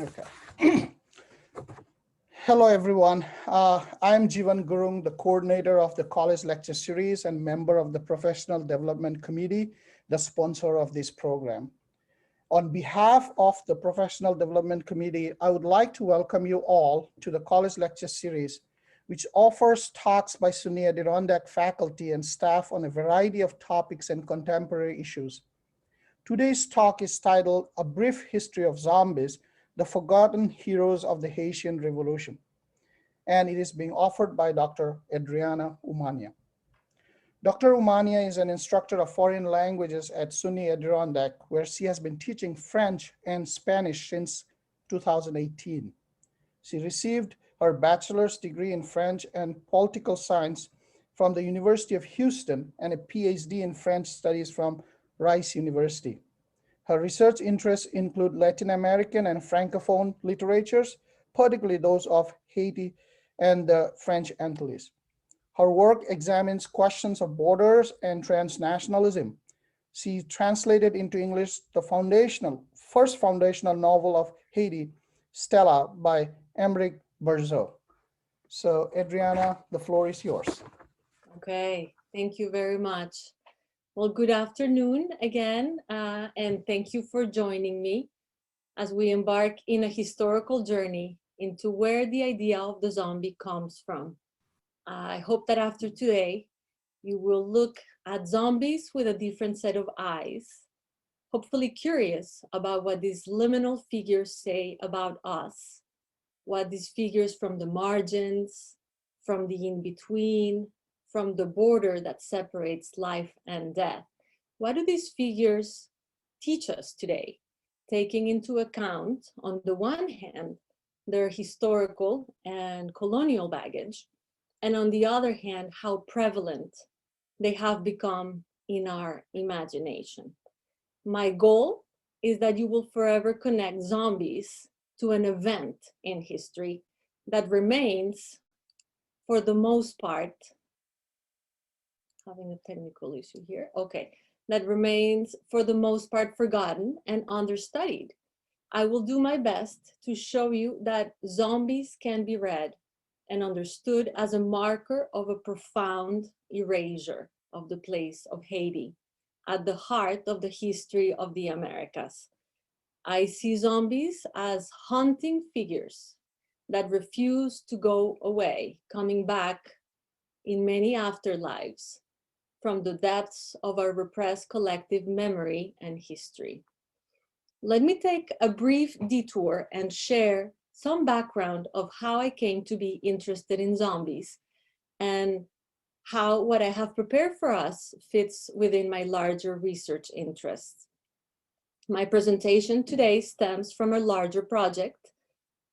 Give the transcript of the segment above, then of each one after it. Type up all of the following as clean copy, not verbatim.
Okay. Hello, everyone. I'm Jivan Gurung, the coordinator of the college lecture series and member of the Professional Development Committee, the sponsor of this program. On behalf of the Professional Development Committee, I would like to welcome you all to the college lecture series, which offers talks by SUNY Adirondack faculty and staff on a variety of topics and contemporary issues. Today's talk is titled A Brief History of Zombies, the Forgotten Heroes of the Haitian Revolution, and it is being offered by Dr. Adriana Umania. Dr. Umania is an instructor of foreign languages at SUNY Adirondack, where she has been teaching French and Spanish since 2018. She received her bachelor's degree in French and political science from the University of Houston and a PhD in French studies from Rice University. Her research interests include Latin American and Francophone literatures, particularly those of Haiti and the French Antilles. Her work examines questions of borders and transnationalism. She translated into English the first foundational novel of Haiti, Stella, by Émeric Bergeau. So, Adriana, the floor is yours. Okay, thank you very much. Well, good afternoon again, and thank you for joining me as we embark in a historical journey into where the idea of the zombie comes from. I hope that after today, you will look at zombies with a different set of eyes, hopefully curious about what these liminal figures say about us, what these figures from the margins, from the in-between, from the border that separates life and death. What do these figures teach us today, taking into account, on the one hand, their historical and colonial baggage, and on the other hand, how prevalent they have become in our imagination. My goal is that you will forever connect zombies to an event in history that remains, for the most part, having a technical issue here, okay, that remains for the most part forgotten and understudied. I will do my best to show you that zombies can be read and understood as a marker of a profound erasure of the place of Haiti at the heart of the history of the Americas. I see zombies as haunting figures that refuse to go away, coming back in many afterlives from the depths of our repressed collective memory and history. Let me take a brief detour and share some background of how I came to be interested in zombies and how what I have prepared for us fits within my larger research interests. My presentation today stems from a larger project,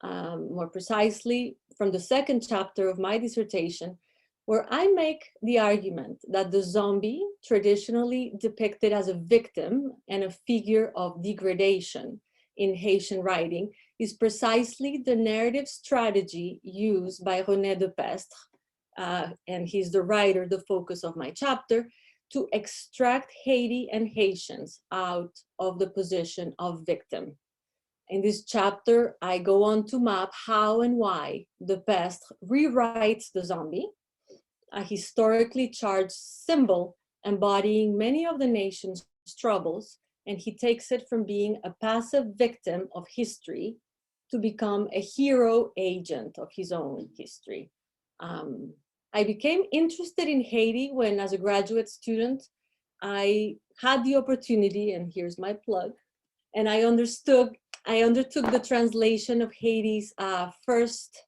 more precisely from the second chapter of my dissertation, where I make the argument that the zombie, traditionally depicted as a victim and a figure of degradation in Haitian writing, is precisely the narrative strategy used by René de Pestre, and he's the writer, the focus of my chapter, to extract Haiti and Haitians out of the position of victim. In this chapter, I go on to map how and why de Pestre rewrites the zombie, a historically charged symbol embodying many of the nation's troubles, and he takes it from being a passive victim of history to become a hero agent of his own history. I became interested in Haiti when, as a graduate student, I had the opportunity, and here's my plug, and I undertook the translation of Haiti's first,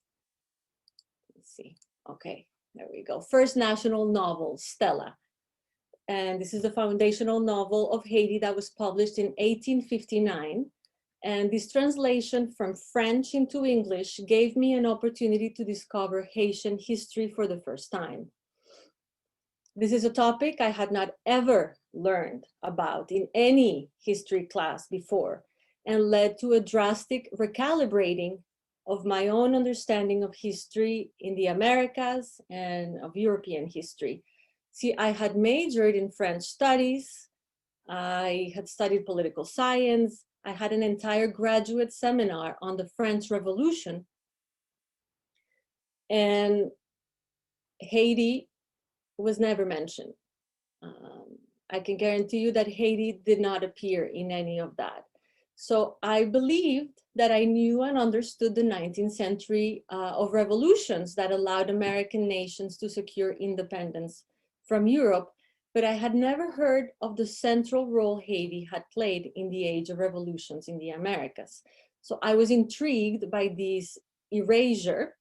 let's see, okay, there we go, first national novel, Stella. And this is the foundational novel of Haiti that was published in 1859. And this translation from French into English gave me an opportunity to discover Haitian history for the first time. This is a topic I had not ever learned about in any history class before, and led to a drastic recalibrating of my own understanding of history in the Americas and of European history. See, I had majored in French studies, I had studied political science, I had an entire graduate seminar on the French Revolution, and Haiti was never mentioned. I can guarantee you that Haiti did not appear in any of that. So I believed that I knew and understood the 19th century of revolutions that allowed American nations to secure independence from Europe, but I had never heard of the central role Haiti had played in the age of revolutions in the Americas. So I was intrigued by this erasure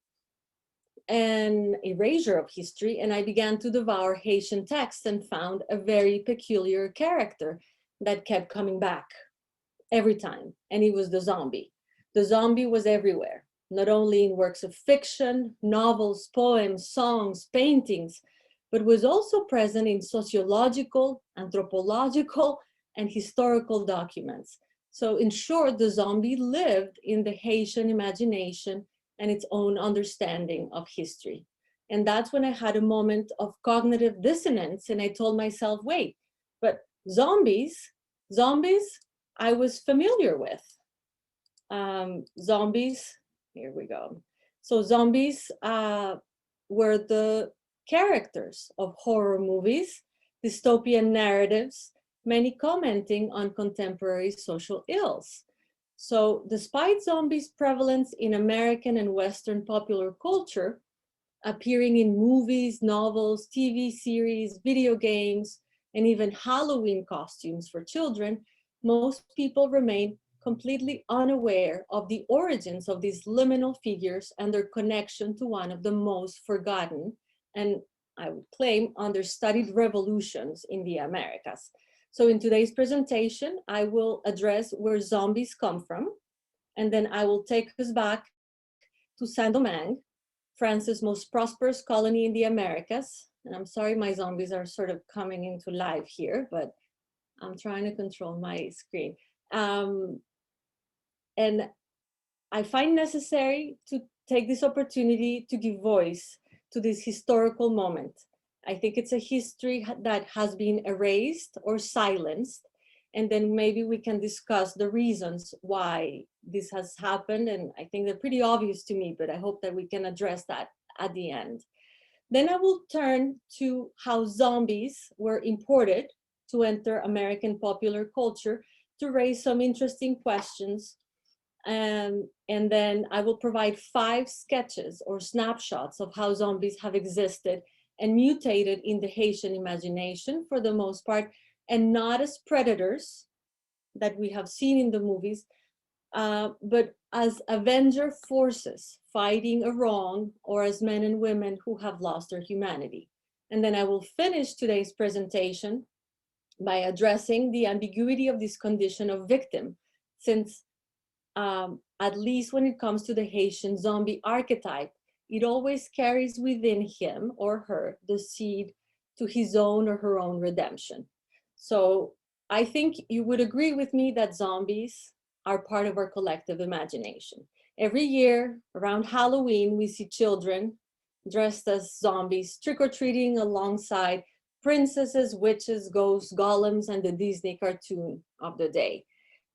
of history, and I began to devour Haitian texts and found a very peculiar character that kept coming back every time, and it was the zombie. The zombie was everywhere, not only in works of fiction, novels, poems, songs, paintings, but was also present in sociological, anthropological, and historical documents. So in short, the zombie lived in the Haitian imagination and its own understanding of history. And that's when I had a moment of cognitive dissonance, and I told myself, wait, but zombies I was familiar with. Zombies, here we go. So zombies were the characters of horror movies, dystopian narratives, many commenting on contemporary social ills. So despite zombies' prevalence in American and Western popular culture, appearing in movies, novels, TV series, video games, and even Halloween costumes for children, most people remain completely unaware of the origins of these liminal figures and their connection to one of the most forgotten and, I would claim, understudied revolutions in the Americas. So in today's presentation, I will address where zombies come from, and then I will take us back to Saint-Domingue, France's most prosperous colony in the Americas. And I'm sorry, my zombies are sort of coming into life here, but I'm trying to control my screen. And I find necessary to take this opportunity to give voice to this historical moment. I think it's a history that has been erased or silenced, and then maybe we can discuss the reasons why this has happened. And I think they're pretty obvious to me, but I hope that we can address that at the end. Then I will turn to how zombies were imported to enter American popular culture to raise some interesting questions. And then I will provide 5 sketches or snapshots of how zombies have existed and mutated in the Haitian imagination for the most part, and not as predators that we have seen in the movies, but as avenger forces fighting a wrong, or as men and women who have lost their humanity. And then I will finish today's presentation by addressing the ambiguity of this condition of victim, since at least when it comes to the Haitian zombie archetype, it always carries within him or her the seed to his own or her own redemption. So I think you would agree with me that zombies are part of our collective imagination. Every year around Halloween, we see children dressed as zombies trick-or-treating alongside princesses, witches, ghosts, golems, and the Disney cartoon of the day.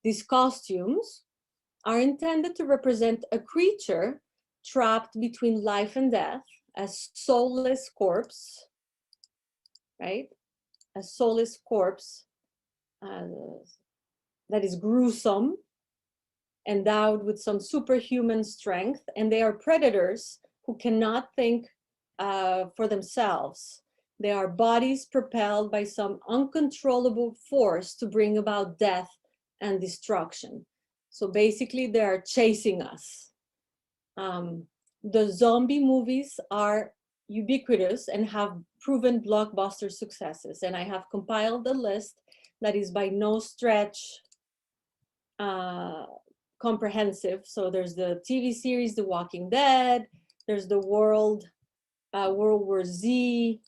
These costumes are intended to represent a creature trapped between life and death, a soulless corpse, right? A soulless corpse that is gruesome, endowed with some superhuman strength, and they are predators who cannot think for themselves. They are bodies propelled by some uncontrollable force to bring about death and destruction. So basically, they are chasing us. The zombie movies are ubiquitous and have proven blockbuster successes. And I have compiled a list that is by no stretch comprehensive. So there's the TV series The Walking Dead, there's the World War Z,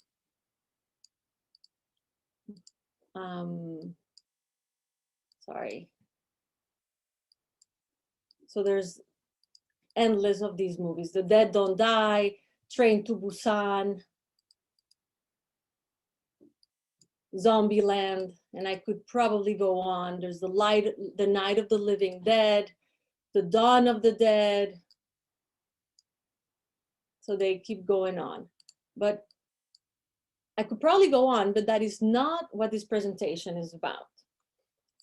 sorry. So there's endless of these movies. The Dead Don't Die, Train to Busan, Zombieland, And I could probably go on. There's the Night of the Living Dead, the Dawn of the Dead. So they keep going on. But I could probably go on, but that is not what this presentation is about.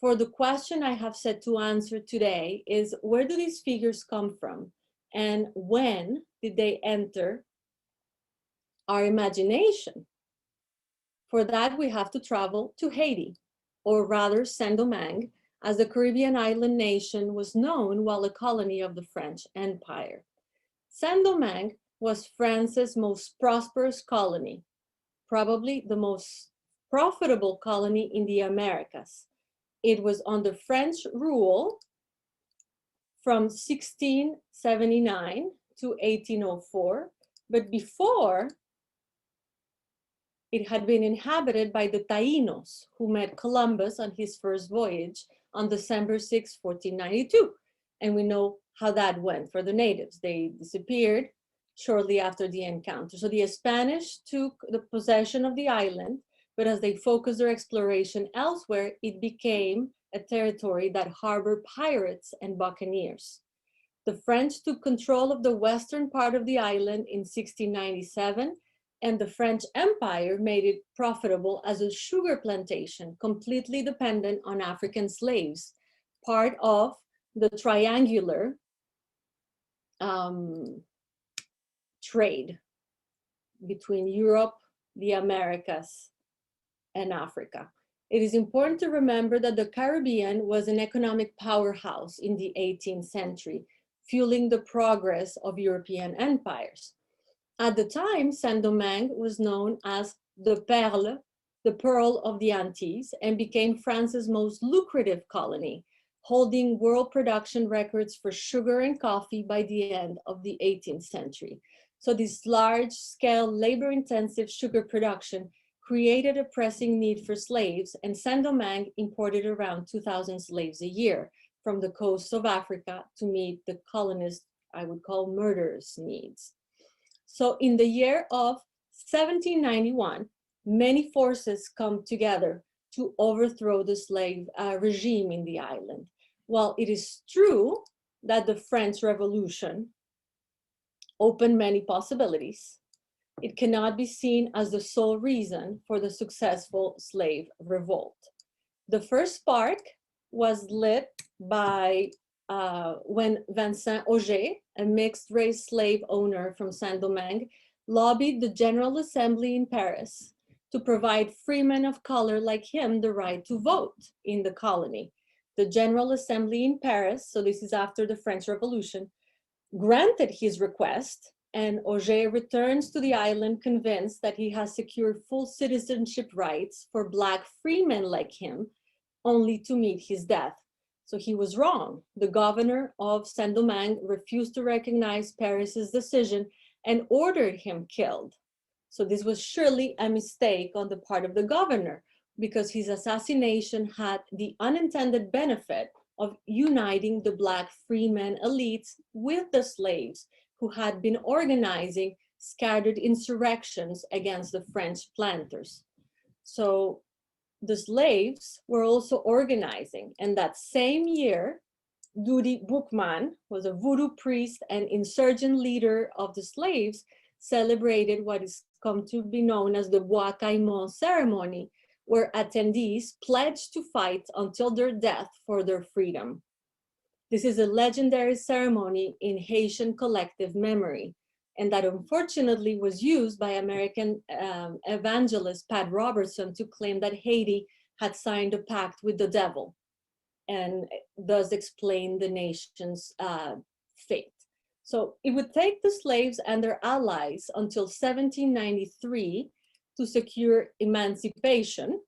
For the question I have set to answer today is, where do these figures come from? And when did they enter our imagination? For that, we have to travel to Haiti, or rather Saint-Domingue, as the Caribbean island nation was known while a colony of the French Empire. Saint-Domingue was France's most prosperous colony, probably the most profitable colony in the Americas. It was under French rule from 1679 to 1804, but before, it had been inhabited by the Taínos, who met Columbus on his first voyage on December 6, 1492. And we know how that went for the natives. They disappeared shortly after the encounter. So the Spanish took the possession of the island, but as they focused their exploration elsewhere, it became a territory that harbored pirates and buccaneers. The French took control of the western part of the island in 1697, and the French Empire made it profitable as a sugar plantation, completely dependent on African slaves, part of the triangular trade between Europe, the Americas, and Africa. It is important to remember that the Caribbean was an economic powerhouse in the 18th century, fueling the progress of European empires. At the time, Saint-Domingue was known as the Perle, the Pearl of the Antilles, and became France's most lucrative colony, holding world production records for sugar and coffee by the end of the 18th century. So this large-scale, labor-intensive sugar production created a pressing need for slaves, and Saint-Domingue imported around 2,000 slaves a year from the coast of Africa to meet the colonists' I would call murderers' needs. So in the year of 1791, many forces come together to overthrow the slave regime in the island. While it is true that the French Revolution opened many possibilities, it cannot be seen as the sole reason for the successful slave revolt. The first spark was lit by when Vincent Auger, a mixed-race slave owner from Saint-Domingue, lobbied the General Assembly in Paris to provide freemen of color like him the right to vote in the colony. The General Assembly in Paris, so this is after the French Revolution, granted his request, and Auger returns to the island convinced that he has secured full citizenship rights for Black freemen like him, only to meet his death. So he was wrong. The governor of Saint-Domingue refused to recognize Paris's decision and ordered him killed. So this was surely a mistake on the part of the governor, because his assassination had the unintended benefit of uniting the Black freemen elites with the slaves who had been organizing scattered insurrections against the French planters. So the slaves were also organizing, and that same year, Dudy Boukman was a voodoo priest and insurgent leader of the slaves, celebrated what is come to be known as the Bois Caïman ceremony, where attendees pledged to fight until their death for their freedom. This is a legendary ceremony in Haitian collective memory, and that unfortunately was used by American evangelist Pat Robertson to claim that Haiti had signed a pact with the devil, and thus explain the nation's fate. So it would take the slaves and their allies until 1793 to secure emancipation,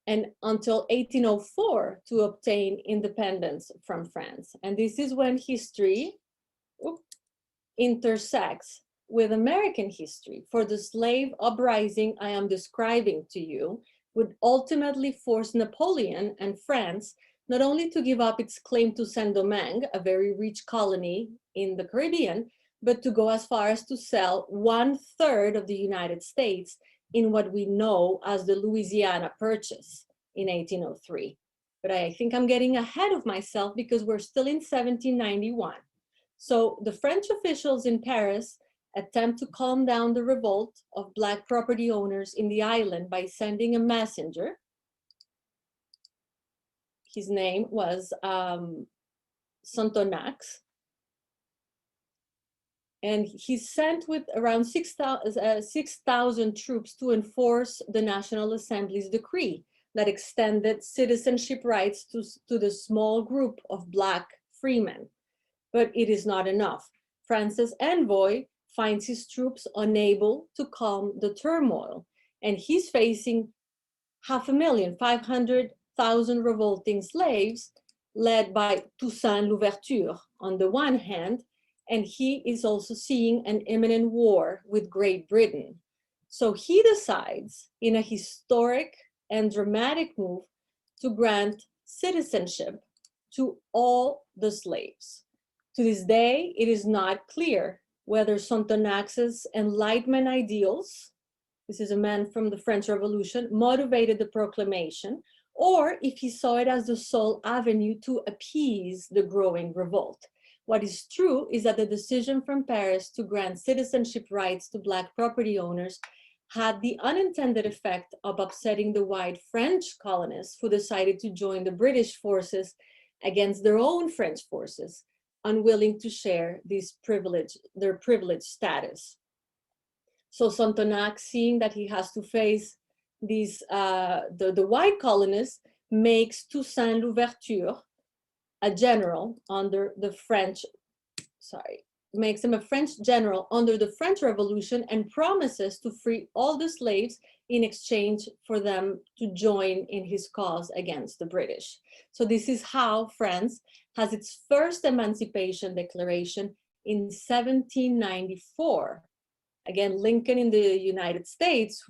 and until 1804 to obtain independence from France. And this is when history intersects with American history, for the slave uprising I am describing to you would ultimately force Napoleon and France not only to give up its claim to Saint-Domingue, a very rich colony in the Caribbean, but to go as far as to sell 1/3 of the United States in what we know as the Louisiana Purchase in 1803. But I think I'm getting ahead of myself because we're still in 1791. So the French officials in Paris attempt to calm down the revolt of Black property owners in the island by sending a messenger. His name was Sontonax. And he's sent with around 6,000 troops to enforce the National Assembly's decree that extended citizenship rights to the small group of Black freemen. But it is not enough. France's envoy finds his troops unable to calm the turmoil, and he's facing 500,000 revolting slaves led by Toussaint Louverture on the one hand, and he is also seeing an imminent war with Great Britain. So he decides, in a historic and dramatic move, to grant citizenship to all the slaves. To this day, it is not clear whether Sontonax's Enlightenment ideals, this is a man from the French Revolution, motivated the proclamation, or if he saw it as the sole avenue to appease the growing revolt. What is true is that the decision from Paris to grant citizenship rights to Black property owners had the unintended effect of upsetting the white French colonists who decided to join the British forces against their own French forces, unwilling to share their privileged status. So Sontonax, seeing that he has to face these the white colonists, makes Toussaint Louverture a general under the French, makes him a French general under the French Revolution and promises to free all the slaves in exchange for them to join in his cause against the British. So this is how France has its first Emancipation Declaration in 1794. Again, Lincoln in the United States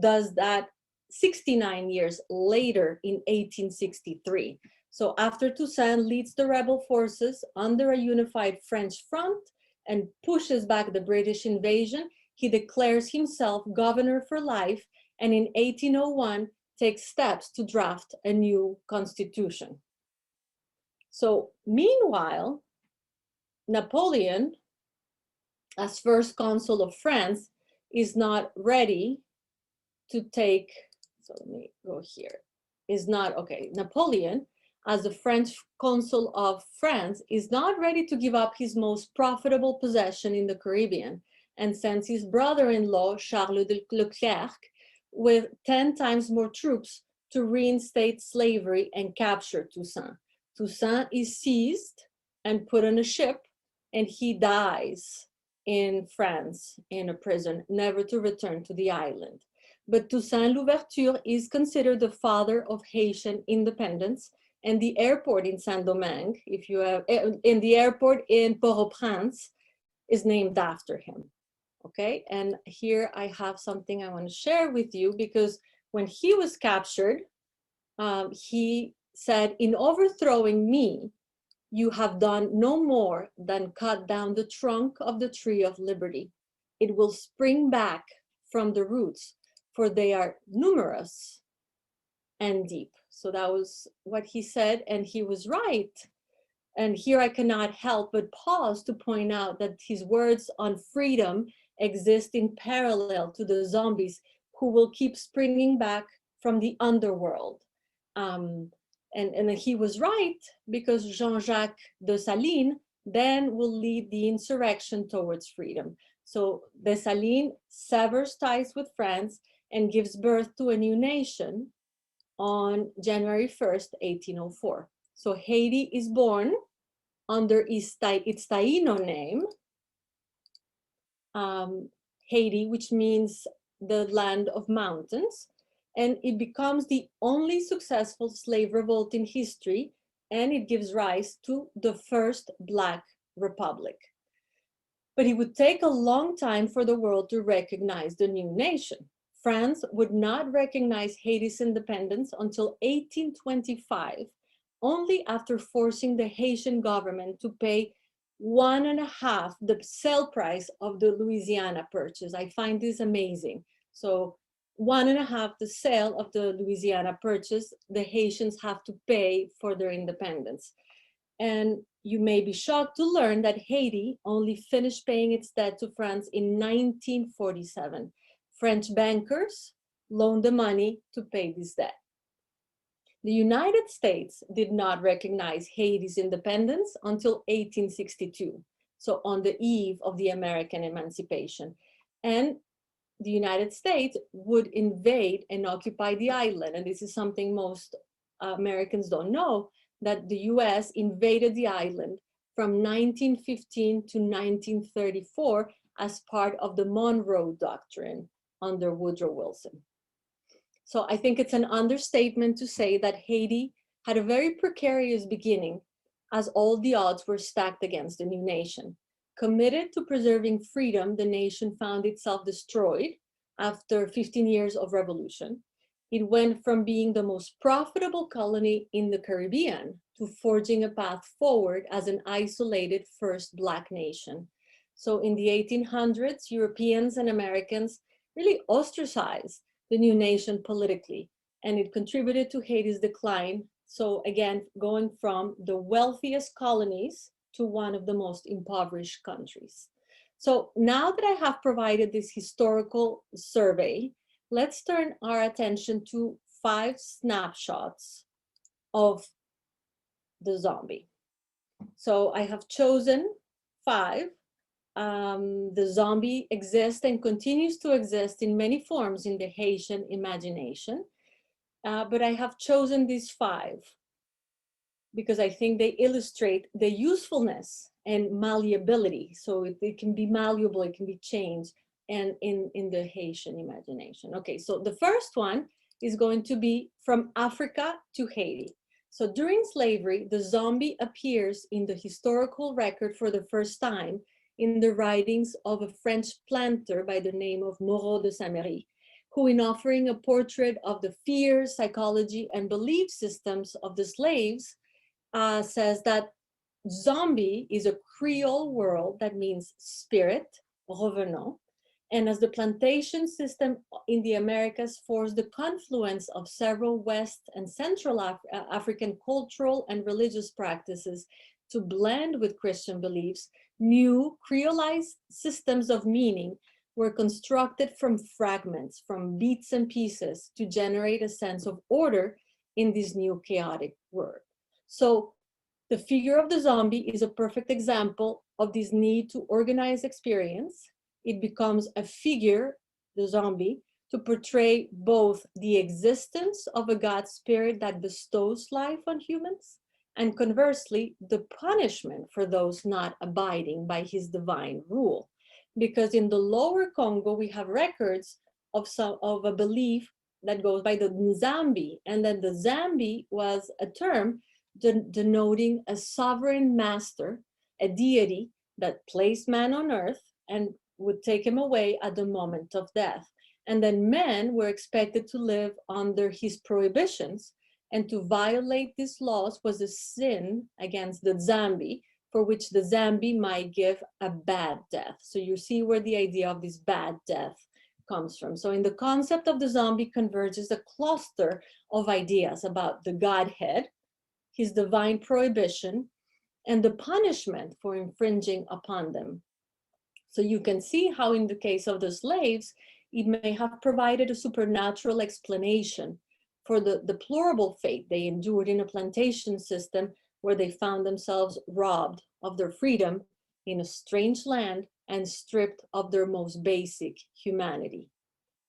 does that 69 years later in 1863. So after Toussaint leads the rebel forces under a unified French front and pushes back the British invasion, he declares himself governor for life, and in 1801 takes steps to draft a new constitution. So meanwhile, Napoleon, as first consul of France, is not ready to take, so let me go here, Napoleon, as the French consul of France, is not ready to give up his most profitable possession in the Caribbean and sends his brother-in-law, Charles de Leclerc, with 10 times more troops to reinstate slavery and capture Toussaint. Toussaint is seized and put on a ship, and he dies in France in a prison, never to return to the island. But Toussaint Louverture is considered the father of Haitian independence, and the airport in Saint-Domingue, in the airport in Port-au-Prince, is named after him. Okay, and here I have something I want to share with you, because when he was captured, he said, "In overthrowing me, you have done no more than cut down the trunk of the tree of liberty. It will spring back from the roots, for they are numerous and deep." So that was what he said, and he was right. And here I cannot help but pause to point out that his words on freedom exist in parallel to the zombies who will keep springing back from the underworld. And he was right, because Jean-Jacques Dessalines then will lead the insurrection towards freedom. So Dessalines severs ties with France and gives birth to a new nation on January 1st, 1804. So Haiti is born under its Taino name, Haiti, which means the land of mountains, and it becomes the only successful slave revolt in history, and it gives rise to the first Black Republic. But it would take a long time for the world to recognize the new nation. France would not recognize Haiti's independence until 1825, only after forcing the Haitian government to pay 1.5 the sale price of the Louisiana Purchase. I find this amazing. So 1.5 the sale of the Louisiana Purchase, the Haitians have to pay for their independence. And you may be shocked to learn that Haiti only finished paying its debt to France in 1947. French bankers loaned the money to pay this debt. The United States did not recognize Haiti's independence until 1862, so on the eve of the American emancipation. And the United States would invade and occupy the island. And this is something most Americans don't know, that the US invaded the island from 1915 to 1934 as part of the Monroe Doctrine under Woodrow Wilson. So I think it's an understatement to say that Haiti had a very precarious beginning, as all the odds were stacked against the new nation. Committed to preserving freedom, the nation found itself destroyed after 15 years of revolution. It went from being the most profitable colony in the Caribbean to forging a path forward as an isolated first Black nation. So in the 1800s, Europeans and Americans really ostracized the new nation politically, and it contributed to Haiti's decline. So again, going from the wealthiest colonies to one of the most impoverished countries. So now that I have provided this historical survey, let's turn our attention to 5 snapshots of the zombie. So I have chosen 5. The zombie exists and continues to exist in many forms in the Haitian imagination, but I have chosen these 5 because I think they illustrate the usefulness and malleability. So it can be malleable, it can be changed, and in the Haitian imagination. Okay, so the first one is going to be from Africa to Haiti. So during slavery, the zombie appears in the historical record for the first time in the writings of a French planter by the name of Moreau de Saint-Méry, who, in offering a portrait of the fears, psychology, and belief systems of the slaves, says that zombie is a Creole word that means spirit, revenant, and as the plantation system in the Americas forced the confluence of several West and Central African cultural and religious practices to blend with Christian beliefs, new creolized systems of meaning were constructed from fragments, from bits and pieces, to generate a sense of order in this new chaotic world. So the figure of the zombie is a perfect example of this need to organize experience. It becomes a figure, the zombie, to portray both the existence of a God spirit that bestows life on humans, and conversely, the punishment for those not abiding by his divine rule. Because in the lower Congo, we have records of a belief that goes by the Nzambi, and then the Zambi was a term denoting a sovereign master, a deity that placed man on earth and would take him away at the moment of death. And then men were expected to live under his prohibitions, and to violate these laws was a sin against the Zambi, for which the Zambi might give a bad death. So you see where the idea of this bad death comes from. So in the concept of the zombie converges a cluster of ideas about the Godhead, his divine prohibition, and the punishment for infringing upon them. So you can see how in the case of the slaves, it may have provided a supernatural explanation for the deplorable fate they endured in a plantation system where they found themselves robbed of their freedom in a strange land and stripped of their most basic humanity.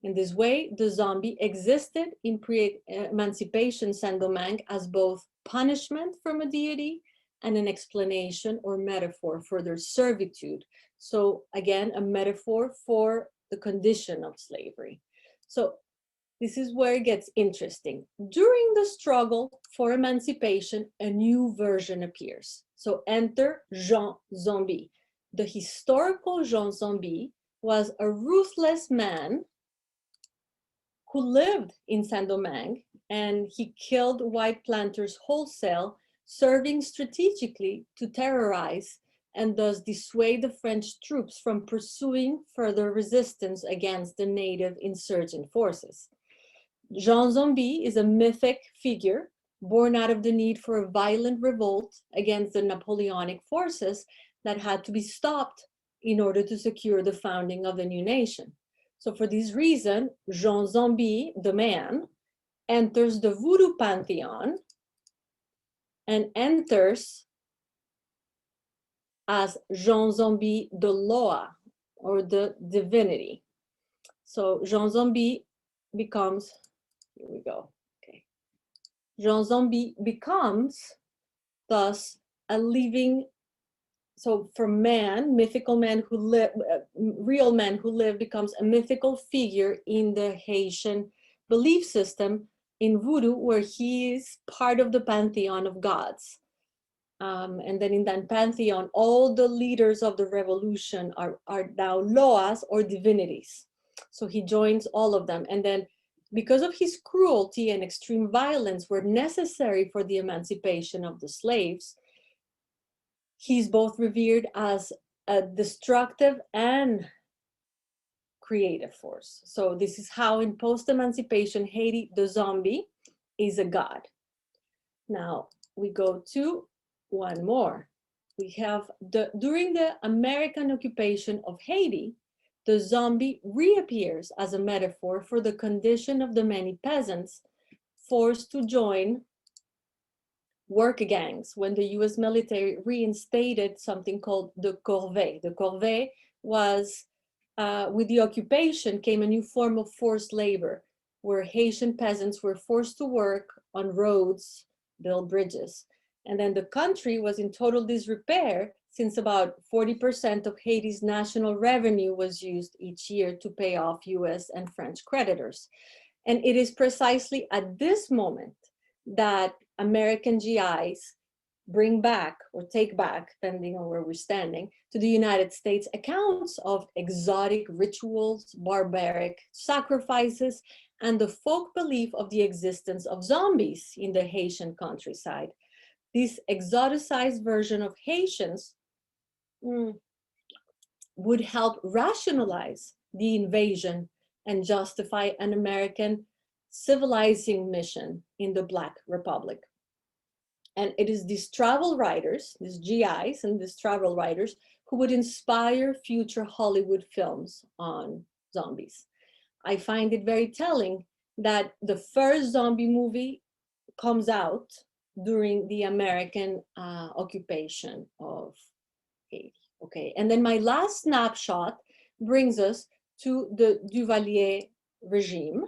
In this way, the zombie existed in pre-emancipation Saint-Domingue as both punishment from a deity and an explanation or metaphor for their servitude. So again, a metaphor for the condition of slavery. So this is where it gets interesting. During the struggle for emancipation, a new version appears. So enter Jean Zombie. The historical Jean Zombie was a ruthless man who lived in Saint-Domingue, and he killed white planters wholesale, serving strategically to terrorize and thus dissuade the French troops from pursuing further resistance against the native insurgent forces. Jean Zomby is a mythic figure born out of the need for a violent revolt against the Napoleonic forces that had to be stopped in order to secure the founding of the new nation. So for this reason, Jean Zomby, the man, enters the voodoo pantheon and enters as Jean Zomby the Loa, or the divinity. So Jean Zomby becomes, here we go, okay. Jean Zomby becomes thus a living, so for man, mythical man who live, real man who live, becomes a mythical figure in the Haitian belief system in voodoo, where he is part of the pantheon of gods. And then in that pantheon, all the leaders of the revolution are now loas, or divinities. So he joins all of them. And then because of his cruelty and extreme violence were necessary for the emancipation of the slaves, he's both revered as a destructive and creative force. So this is how in post-emancipation Haiti, the zombie is a god. Now we go to one more. We have during the American occupation of Haiti, the zombie reappears as a metaphor for the condition of the many peasants forced to join work gangs when the US military reinstated something called the corvée. The corvée was, with the occupation came a new form of forced labor, where Haitian peasants were forced to work on roads, build bridges. And then the country was in total disrepair, since about 40% of Haiti's national revenue was used each year to pay off US and French creditors. And it is precisely at this moment that American GIs bring back, or take back, depending on where we're standing, to the United States accounts of exotic rituals, barbaric sacrifices, and the folk belief of the existence of zombies in the Haitian countryside. This exoticized version of Haitians would help rationalize the invasion and justify an American civilizing mission in the Black Republic. And it is these travel writers, these GIs and these travel writers, who would inspire future Hollywood films on zombies. I find it very telling that the first zombie movie comes out during the American occupation of Haiti. Okay, and then my last snapshot brings us to the Duvalier regime,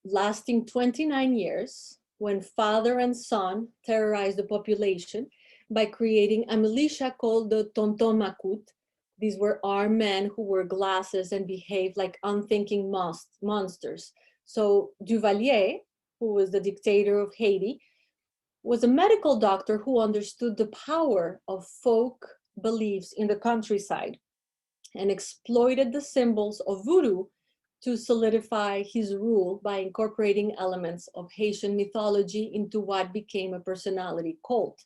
lasting 29 years, when father and son terrorized the population by creating a militia called the Tonton Macoute. These were armed men who wore glasses and behaved like unthinking monsters. So Duvalier, who was the dictator of Haiti, was a medical doctor who understood the power of folk beliefs in the countryside and exploited the symbols of voodoo to solidify his rule by incorporating elements of Haitian mythology into what became a personality cult.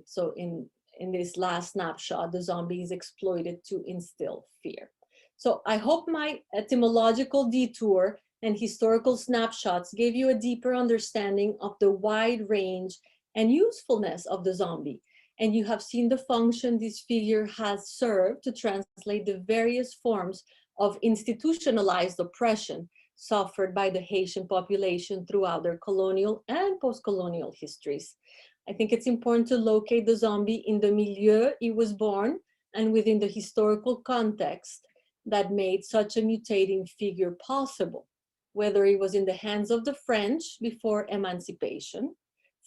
So in this last snapshot, the zombie is exploited to instill fear. So I hope my etymological detour and historical snapshots gave you a deeper understanding of the wide range and usefulness of the zombie. And you have seen the function this figure has served to translate the various forms of institutionalized oppression suffered by the Haitian population throughout their colonial and post-colonial histories. I think it's important to locate the zombie in the milieu he was born and within the historical context that made such a mutating figure possible, whether it was in the hands of the French before emancipation,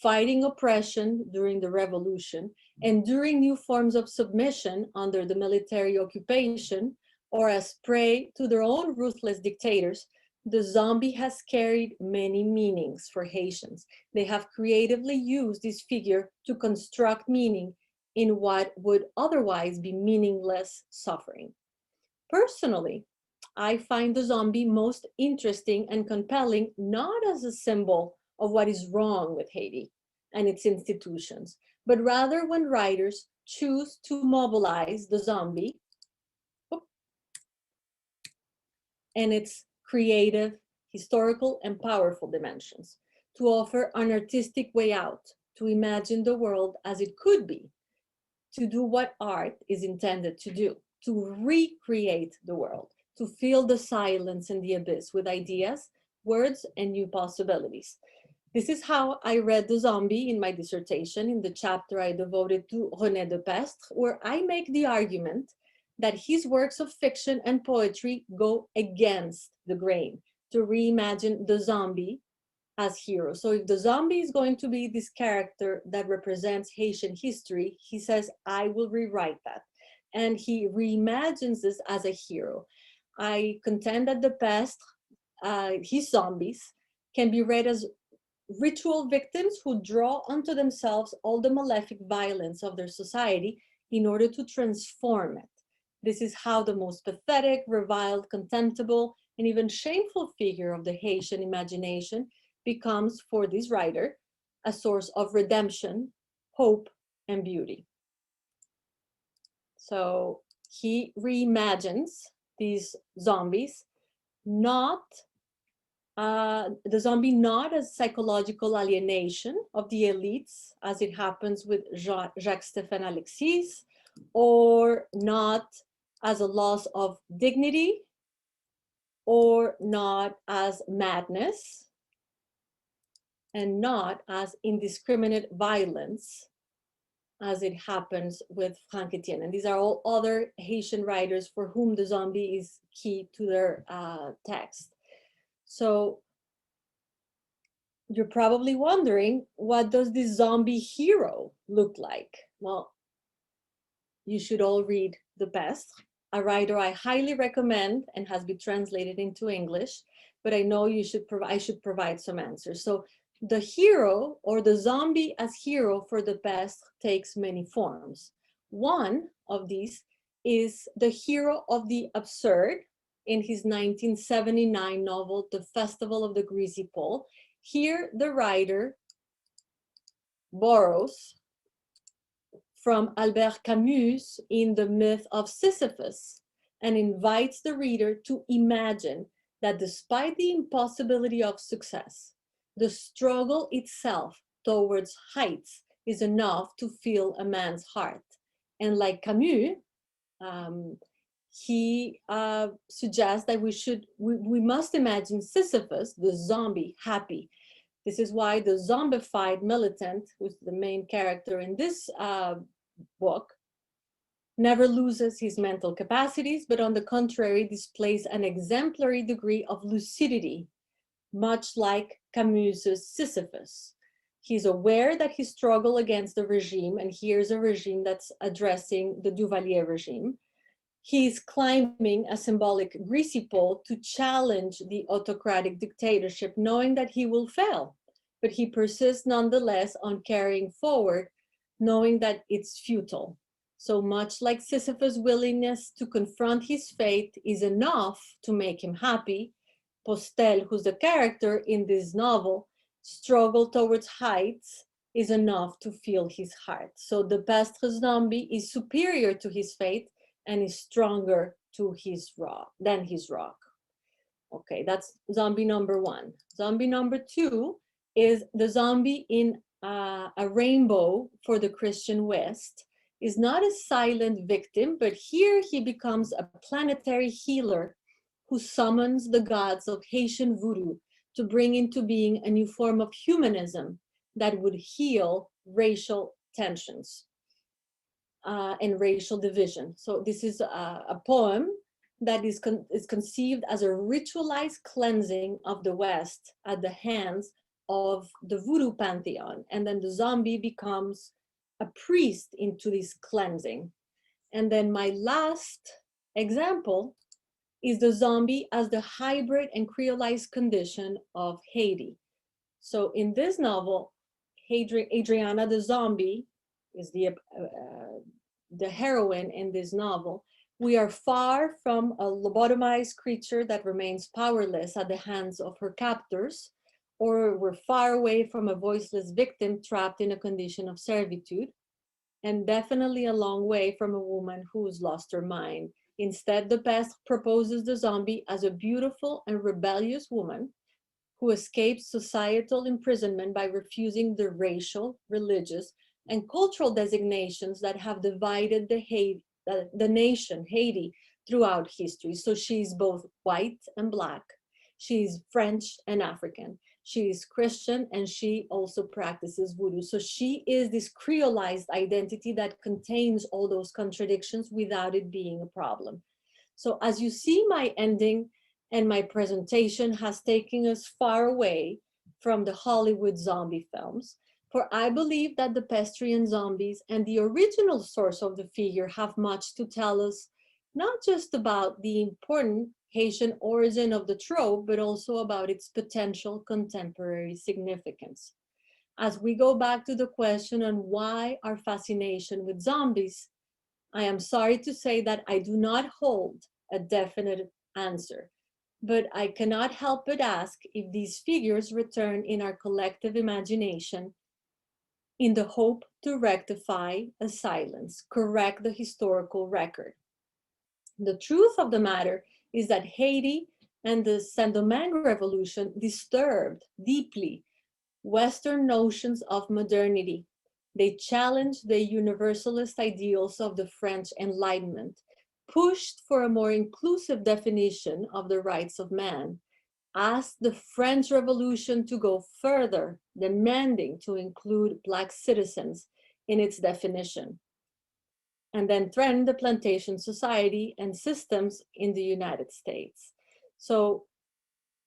fighting oppression during the revolution, and during new forms of submission under the military occupation, or as prey to their own ruthless dictators. The zombie has carried many meanings for Haitians. They have creatively used this figure to construct meaning in what would otherwise be meaningless suffering. Personally, I find the zombie most interesting and compelling, not as a symbol of what is wrong with Haiti and its institutions, but rather when writers choose to mobilize the zombie and its creative, historical, and powerful dimensions, to offer an artistic way out, to imagine the world as it could be, to do what art is intended to do, to recreate the world, to fill the silence and the abyss with ideas, words, and new possibilities. This is how I read the zombie in my dissertation in the chapter I devoted to René Depestre, where I make the argument that his works of fiction and poetry go against the grain to reimagine the zombie as hero. So if the zombie is going to be this character that represents Haitian history, he says, I will rewrite that. And he reimagines this as a hero. I contend that Depestre, his zombies, can be read as ritual victims who draw onto themselves all the malefic violence of their society in order to transform it. This is how the most pathetic, reviled, contemptible, and even shameful figure of the Haitian imagination becomes, for this writer, a source of redemption, hope, and beauty. So he reimagines these zombies, not the zombie not as psychological alienation of the elites, as it happens with Jacques-Stéphane Alexis, or not as a loss of dignity, or not as madness, and not as indiscriminate violence, as it happens with Franck Etienne. And these are all other Haitian writers for whom the zombie is key to their text. So you're probably wondering, what does this zombie hero look like? Well, you should all read Depestre, a writer I highly recommend and has been translated into English, but I know I should provide some answers. So the hero, or the zombie as hero for Depestre, takes many forms. One of these is the hero of the absurd in his 1979 novel, The Festival of the Greasy Pole. Here, the writer borrows from Albert Camus in The Myth of Sisyphus and invites the reader to imagine that despite the impossibility of success, the struggle itself towards heights is enough to fill a man's heart. And like Camus, he suggests that we must imagine Sisyphus, the zombie, happy. This is why the zombified militant, who's the main character in this book, never loses his mental capacities, but on the contrary, displays an exemplary degree of lucidity, much like Camus's Sisyphus. He's aware that he struggles against the regime, and here's a regime that's addressing the Duvalier regime. He's climbing a symbolic greasy pole to challenge the autocratic dictatorship, knowing that he will fail, but he persists nonetheless on carrying forward, knowing that it's futile. So much like Sisyphus' willingness to confront his fate is enough to make him happy, Postel, who's the character in this novel, struggle towards heights is enough to fill his heart. So the Depestre's zombie is superior to his fate and is stronger to his rock than his rock. Okay, that's zombie number one. Zombie number two is the zombie in A Rainbow for the Christian West. Is not a silent victim, but here he becomes a planetary healer who summons the gods of Haitian voodoo to bring into being a new form of humanism that would heal racial tensions and racial division. So this is a poem that is conceived as a ritualized cleansing of the West at the hands of the voodoo pantheon. And then the zombie becomes a priest into this cleansing. And then my last example is the zombie as the hybrid and creolized condition of Haiti. So in this novel, Adriana the zombie is the heroine in this novel. We are far from a lobotomized creature that remains powerless at the hands of her captors, or we're far away from a voiceless victim trapped in a condition of servitude, and definitely a long way from a woman who's lost her mind. Instead, the past proposes the zombie as a beautiful and rebellious woman who escapes societal imprisonment by refusing the racial, religious, and cultural designations that have divided the nation, Haiti, throughout history. So she's both white and black. She's French and African. She is Christian, and she also practices voodoo. So she is this creolized identity that contains all those contradictions without it being a problem. So as you see, my ending and my presentation has taken us far away from the Hollywood zombie films, for I believe that the Pestrian zombies and the original source of the figure have much to tell us, not just about the important Haitian origin of the trope, but also about its potential contemporary significance. As we go back to the question on why our fascination with zombies, I am sorry to say that I do not hold a definite answer, but I cannot help but ask if these figures return in our collective imagination in the hope to rectify a silence, correct the historical record. The truth of the matter is that Haiti and the Saint-Domingue Revolution disturbed deeply Western notions of modernity. They challenged the universalist ideals of the French Enlightenment, pushed for a more inclusive definition of the rights of man, asked the French Revolution to go further, demanding to include Black citizens in its definition, and then threatened the plantation society and systems in the United States. So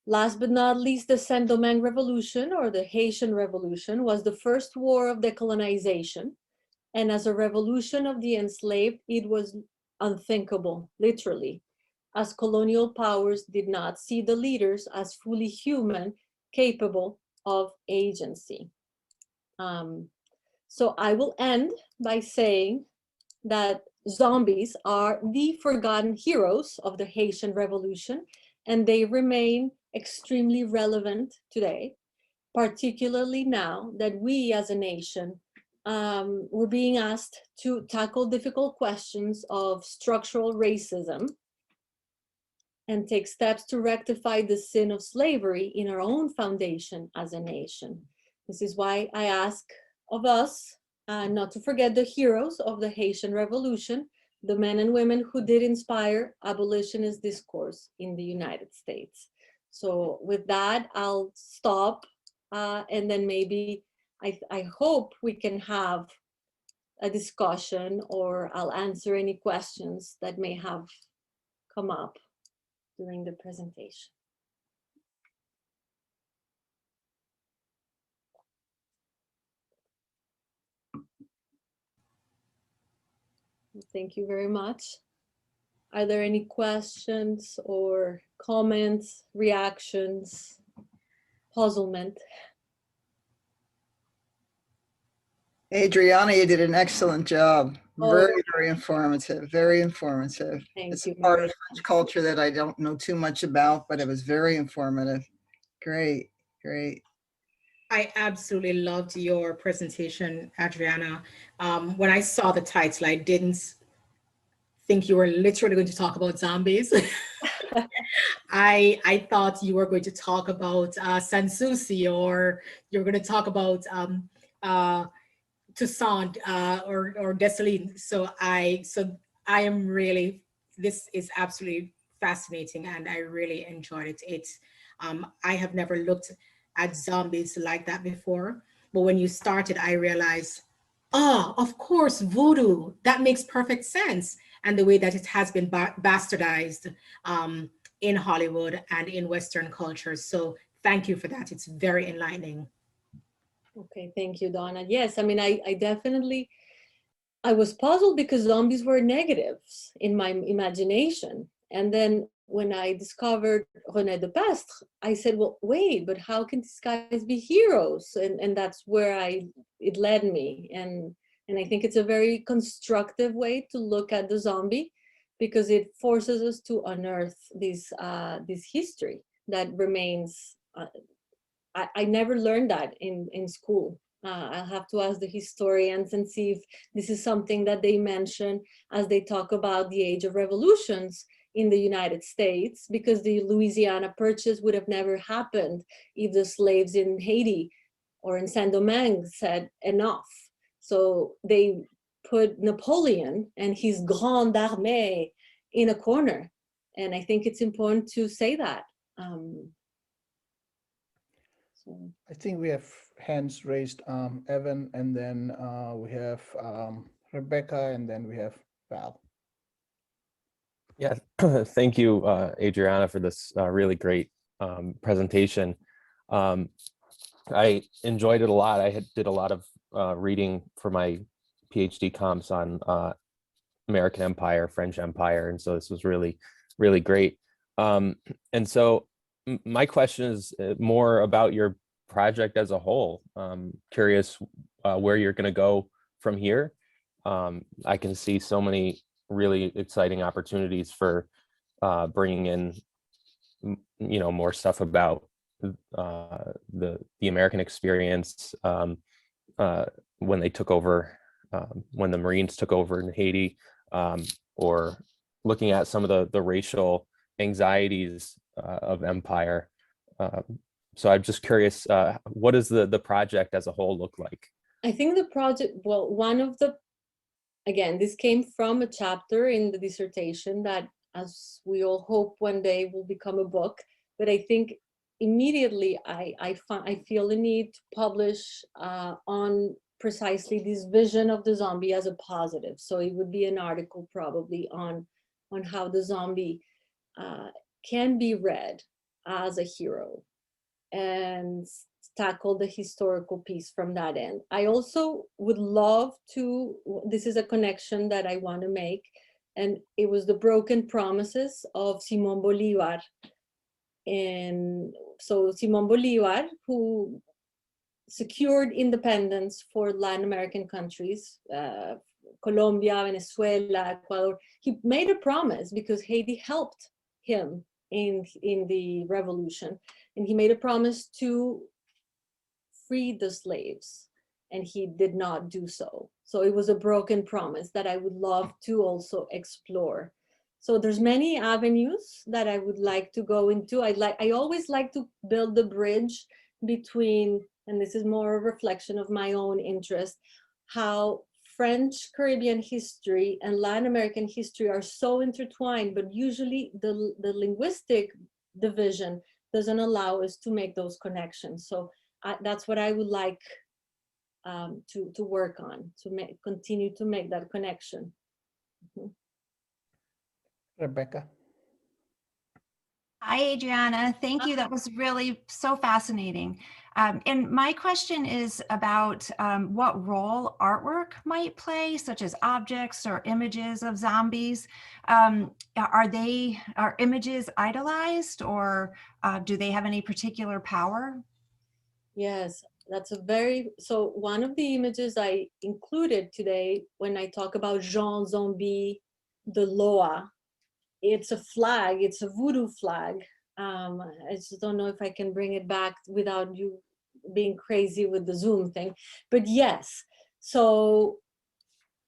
last but not least, the Saint-Domingue Revolution, or the Haitian Revolution, was the first war of decolonization. And as a revolution of the enslaved, it was unthinkable, literally, as colonial powers did not see the leaders as fully human, capable of agency. So I will end by saying that zombies are the forgotten heroes of the Haitian Revolution, and they remain extremely relevant today, particularly now that we as a nation we're being asked to tackle difficult questions of structural racism and take steps to rectify the sin of slavery in our own foundation as a nation. This is why I ask of us not to forget the heroes of the Haitian Revolution, the men and women who did inspire abolitionist discourse in the United States. So with that, I'll stop and then maybe I hope we can have a discussion, or I'll answer any questions that may have come up during the presentation. Thank you very much. Are there any questions or comments, reactions, puzzlement? Adriana, you did an excellent job. Oh, Very informative, very informative. thank It's you a part very of French culture that I don't know too much about, but it was very informative. Great, great. I absolutely loved your presentation, Adriana. When I saw the title, I didn't think you were literally going to talk about zombies. I thought you were going to talk about Sanssouci, or you were going to talk about Toussaint or Dessalines. So I am really, this is absolutely fascinating, and I really enjoyed it. I have never looked at zombies like that before, but when you started, I realized, oh, of course, voodoo. That makes perfect sense, and the way that it has been bastardized in Hollywood and in Western cultures. So thank you for that. It's very enlightening. Okay, thank you, Donna. Yes, I mean, I definitely, I was puzzled because zombies were negatives in my imagination. And then when I discovered René Depestre, I said, well, wait, but how can these guys be heroes? And that's where it led me. And I think it's a very constructive way to look at the zombie, because it forces us to unearth this history that remains I never learned that in school. I'll have to ask the historians and see if this is something that they mention as they talk about the age of revolutions in the United States, because the Louisiana Purchase would have never happened if the slaves in Haiti or in Saint-Domingue said enough. So they put Napoleon and his Grande Armée in a corner. And I think it's important to say that. So. I think we have hands raised, Evan, and then we have Rebecca, and then we have Val. Yeah, thank you, Adriana, for this really great presentation. I enjoyed it a lot. I did a lot of reading for my PhD comps on American Empire, French Empire, and so this was really, really great. And so my question is more about your project as a whole. Curious where you're going to go from here. I can see so many really exciting opportunities for bringing in, more stuff about the American experience when they took over, when the Marines took over in Haiti, or looking at some of the racial anxieties of empire. So I'm just curious, what does the project as a whole look like? I think the project, well, again, this came from a chapter in the dissertation that, as we all hope one day, will become a book. But I think immediately I feel the need to publish on precisely this vision of the zombie as a positive. So it would be an article probably on how the zombie can be read as a hero and tackle the historical piece from that end. I also would love to, this is a connection that I want to make, and it was the broken promises of Simón Bolívar. And so Simón Bolívar, who secured independence for Latin American countries, Colombia, Venezuela, Ecuador, he made a promise because Haiti helped him in the revolution. And he made a promise to free the slaves, and he did not do so. So it was a broken promise that I would love to also explore. So there's many avenues that I would like to go into. I always like to build the bridge between, and this is more a reflection of my own interest, how French Caribbean history and Latin American history are so intertwined, but usually the linguistic division doesn't allow us to make those connections. So that's what I would like to work on, to continue to make that connection. Mm-hmm. Rebecca. Hi, Adriana. Thank you. That was really so fascinating. And my question is about what role artwork might play, such as objects or images of zombies. Are images idolized, or do they have any particular power? Yes, that's so one of the images I included today when I talk about Jean Zombie, the Loa, it's a flag, it's a voodoo flag. I just don't know if I can bring it back without you being crazy with the Zoom thing, but yes, so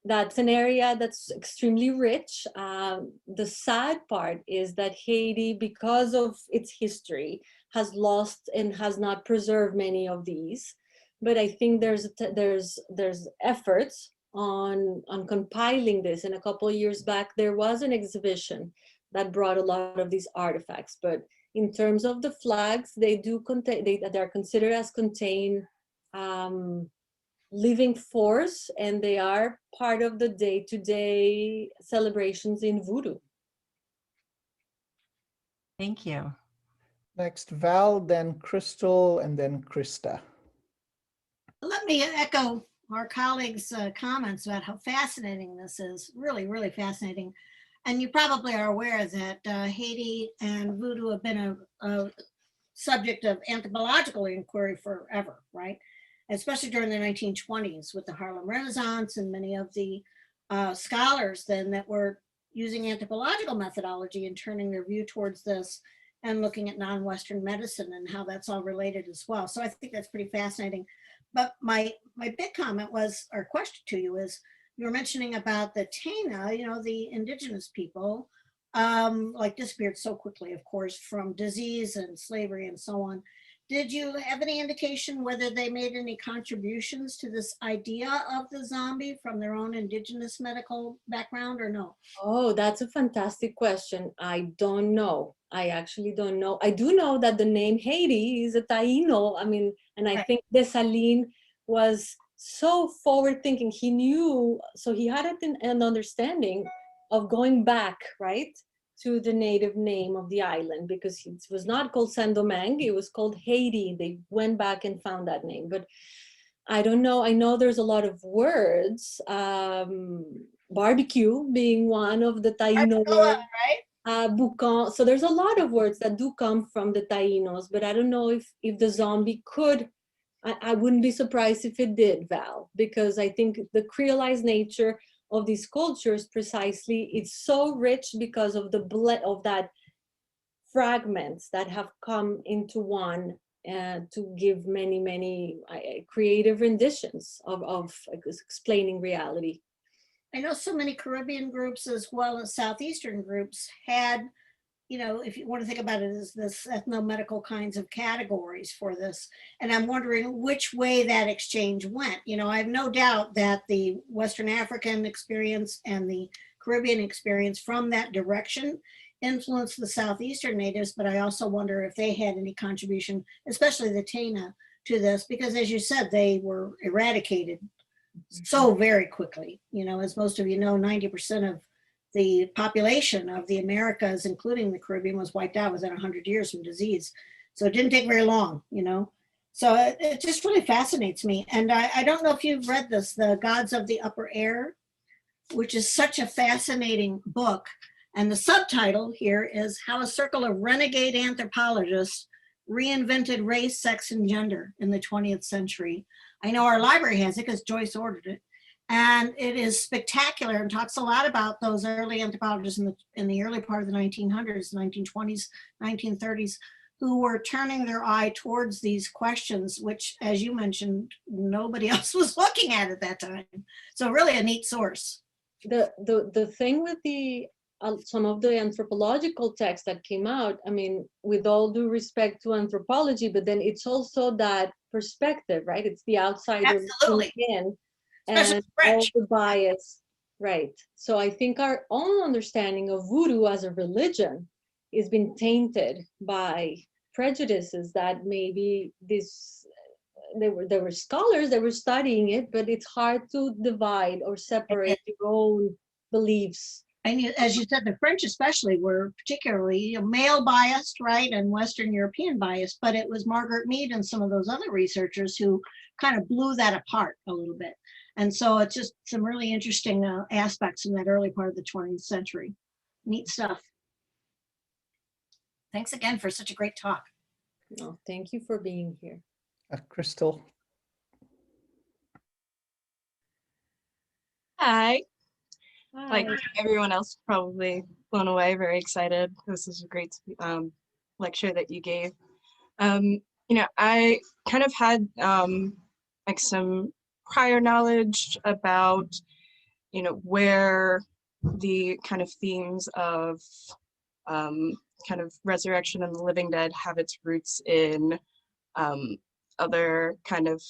that's an area that's extremely rich. The sad part is that Haiti, because of its history, has lost and has not preserved many of these. But I think there's efforts on compiling this. And a couple of years back, there was an exhibition that brought a lot of these artifacts. But in terms of the flags, they do contain, they're considered as contain living force, and they are part of the day-to-day celebrations in voodoo. Thank you. Next, Val, then Crystal, and then Krista. Let me echo our colleagues' comments about how fascinating this is. Really, really fascinating. And you probably are aware that Haiti and voodoo have been a subject of anthropological inquiry forever, right? Especially during the 1920s with the Harlem Renaissance and many of the scholars then that were using anthropological methodology and turning their view towards this and looking at non-Western medicine and how that's all related as well. So I think that's pretty fascinating. But my big comment was, or question to you is, you were mentioning about the Taina, you know, the indigenous people, like disappeared so quickly, of course, from disease and slavery and so on. Did you have any indication whether they made any contributions to this idea of the zombie from their own indigenous medical background or no? Oh, that's a fantastic question. I don't know. I actually don't know. I do know that the name Haiti is a Taino. I mean, and I Right. think Dessalines was so forward thinking. He knew, so he had an understanding of going back, right, to the native name of the island, because it was not called Saint-Domingue, it was called Haiti. They went back and found that name, but I don't know. I know there's a lot of words, barbecue being one of the Taino words, Right? boucan. So there's a lot of words that do come from the Tainos, but I don't know if the zombie could. I wouldn't be surprised if it did, Val, because I think the creolized nature of these cultures, precisely, it's so rich because of the blend of that fragments that have come into one, to give many creative renditions of explaining reality. I know so many Caribbean groups as well as Southeastern groups had, you know, if you want to think about it as this ethno-medical kinds of categories for this. And I'm wondering which way that exchange went. You know, I have no doubt that the Western African experience and the Caribbean experience from that direction influenced the Southeastern natives, but I also wonder if they had any contribution, especially the Taina, to this, because as you said, they were eradicated so very quickly. You know, as most of you know, 90% of the population of the Americas, including the Caribbean, was wiped out within 100 years from disease. So it didn't take very long, you know. So it just really fascinates me. And I don't know if you've read this, The Gods of the Upper Air, which is such a fascinating book. And the subtitle here is How a Circle of Renegade Anthropologists Reinvented Race, Sex, and Gender in the 20th Century. I know our library has it because Joyce ordered it. And it is spectacular and talks a lot about those early anthropologists in the early part of the 1900s, 1920s, 1930s, who were turning their eye towards these questions, which, as you mentioned, nobody else was looking at that time. So really a neat source. The thing with some of the anthropological texts that came out, I mean, with all due respect to anthropology, but then it's also that perspective, right? It's the outsider Absolutely. looking in, Especially and all French. the bias, right? So I think our own understanding of voodoo as a religion has been tainted by prejudices that maybe there were scholars that were studying it, but it's hard to divide or separate your own beliefs. And as you said, the French especially were particularly male biased, right, and Western European biased, but it was Margaret Mead and some of those other researchers who kind of blew that apart a little bit. And so it's just some really interesting aspects in that early part of the 20th century. Neat stuff. Thanks again for such a great talk. No, thank you for being here. Crystal. Hi. Hi. Like everyone else, probably blown away, very excited. This is a great lecture that you gave. You know, I kind of had like some prior knowledge about, you know, where the kind of themes of kind of resurrection and the living dead have its roots in other kind of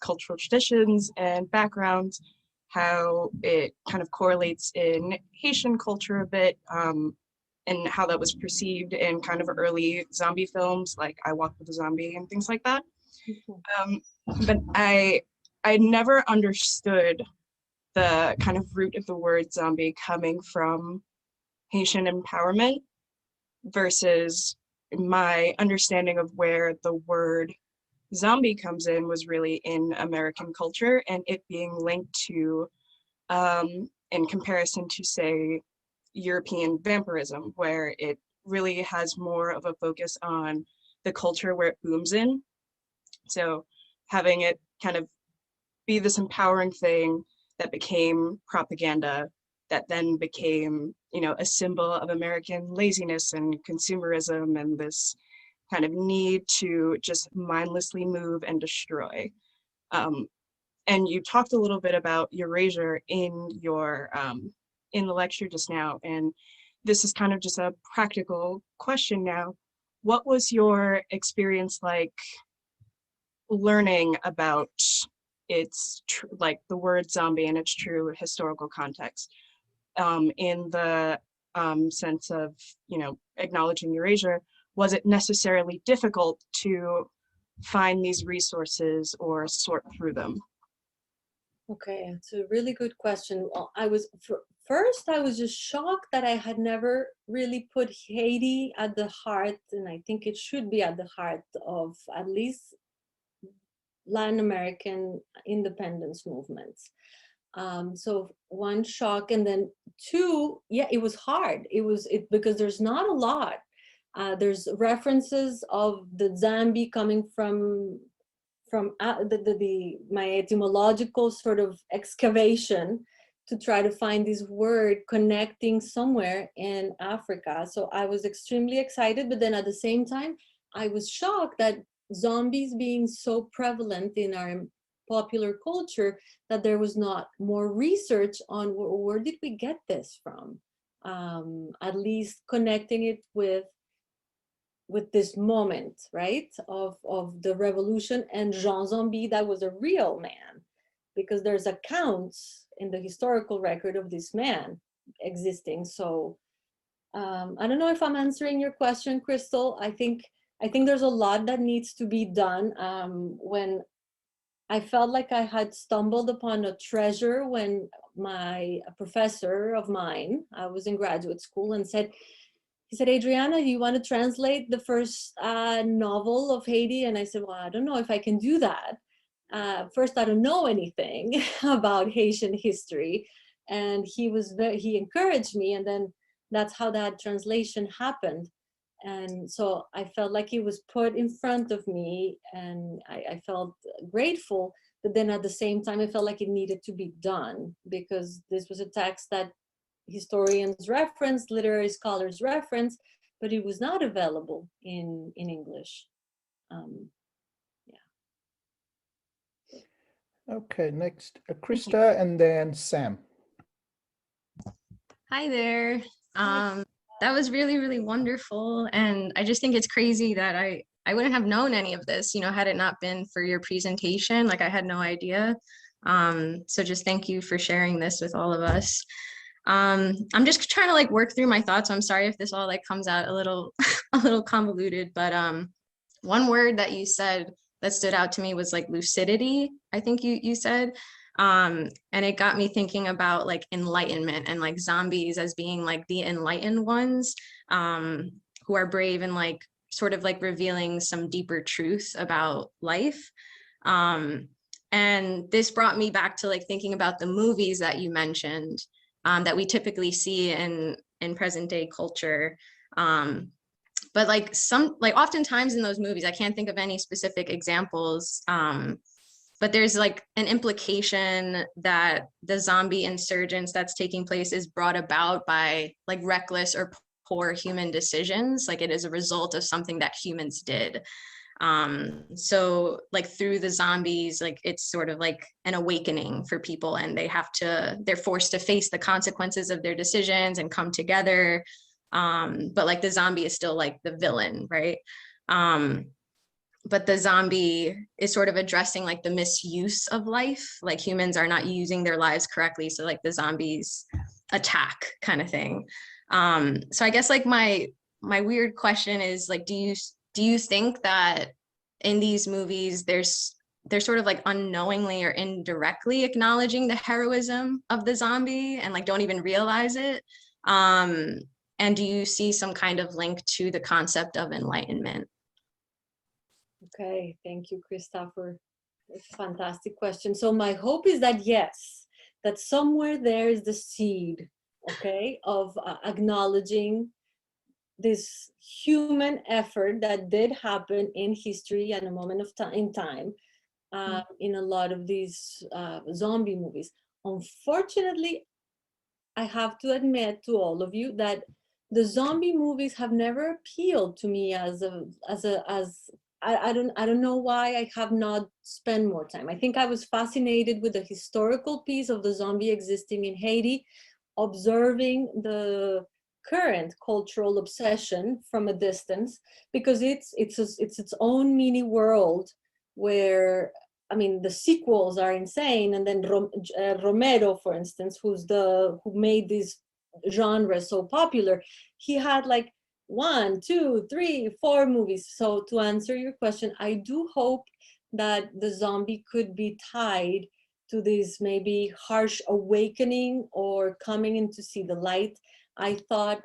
cultural traditions and backgrounds, how it kind of correlates in Haitian culture a bit, and how that was perceived in kind of early zombie films like I Walk with a Zombie and things like that. But I never understood the kind of root of the word zombie coming from Haitian empowerment versus my understanding of where the word zombie comes in was really in American culture, and it being linked to, in comparison to, say, European vampirism, where it really has more of a focus on the culture where it booms in. So having it kind of be this empowering thing that became propaganda that then became, you know, a symbol of American laziness and consumerism and this kind of need to just mindlessly move and destroy. And you talked a little bit about erasure in your in the lecture just now, and this is kind of just a practical question now. What was your experience like learning about its like the word zombie and its true historical context, in the sense of, you know, acknowledging erasure? Was it necessarily difficult to find these resources or sort through them? Okay, it's a really good question. Well, first, I was just shocked that I had never really put Haiti at the heart, and I think it should be at the heart of at least Latin American independence movements. So one shock, and then two, yeah, it was hard. Because there's not a lot. There's references of the Zambi coming from my etymological sort of excavation to try to find this word connecting somewhere in Africa. So I was extremely excited, but then at the same time, I was shocked that zombies being so prevalent in our popular culture, that there was not more research on where did we get this from? At least connecting it with this moment, right, of the revolution, and Jean Zombie, that was a real man, because there's accounts in the historical record of this man existing. So I don't know if I'm answering your question, Crystal. I think there's a lot that needs to be done. When I felt like I had stumbled upon a treasure when a professor of mine, I was in graduate school, and he said, Adriana, do you want to translate the first novel of Haiti? And I said, well, I don't know if I can do that. First, I don't know anything about Haitian history. And he encouraged me, and then that's how that translation happened. And so I felt like it was put in front of me, and I felt grateful. But then at the same time, I felt like it needed to be done, because this was a text that historians reference, literary scholars reference, but it was not available in English. Yeah. Okay, next, Krista, and then Sam. Hi there. That was really, really wonderful. And I just think it's crazy that I wouldn't have known any of this, you know, had it not been for your presentation. Like, I had no idea. So just thank you for sharing this with all of us. I'm just trying to like work through my thoughts. I'm sorry if this all like comes out a little a little convoluted, but one word that you said that stood out to me was like lucidity, I think you said. And it got me thinking about like enlightenment and like zombies as being like the enlightened ones, who are brave and like sort of like revealing some deeper truth about life. And this brought me back to like thinking about the movies that you mentioned, that we typically see in present day culture. But like oftentimes in those movies, I can't think of any specific examples, but there's like an implication that the zombie insurgence that's taking place is brought about by like reckless or poor human decisions. Like, it is a result of something that humans did. So like through the zombies, like it's sort of like an awakening for people, and they're forced to face the consequences of their decisions and come together. But like the zombie is still like the villain, right? But the zombie is sort of addressing like the misuse of life. Like, humans are not using their lives correctly, so like the zombies attack, kind of thing. So I guess like my weird question is like, do you think that in these movies they're sort of like unknowingly or indirectly acknowledging the heroism of the zombie and like don't even realize it? And do you see some kind of link to the concept of enlightenment? Okay, thank you, Christopher. Fantastic question. So my hope is that yes, that somewhere there is the seed, okay, of acknowledging this human effort that did happen in history at a moment of time, in a lot of these zombie movies. Unfortunately, I have to admit to all of you that the zombie movies have never appealed to me as I don't know why I have not spent more time. I think I was fascinated with the historical piece of the zombie existing in Haiti, observing the current cultural obsession from a distance, because it's its own mini world where, I mean, the sequels are insane. And then Romero, for instance, who made this genre so popular, he had like 1, 2, 3, 4 movies. So to answer your question, I do hope that the zombie could be tied to this maybe harsh awakening or coming in to see the light. I thought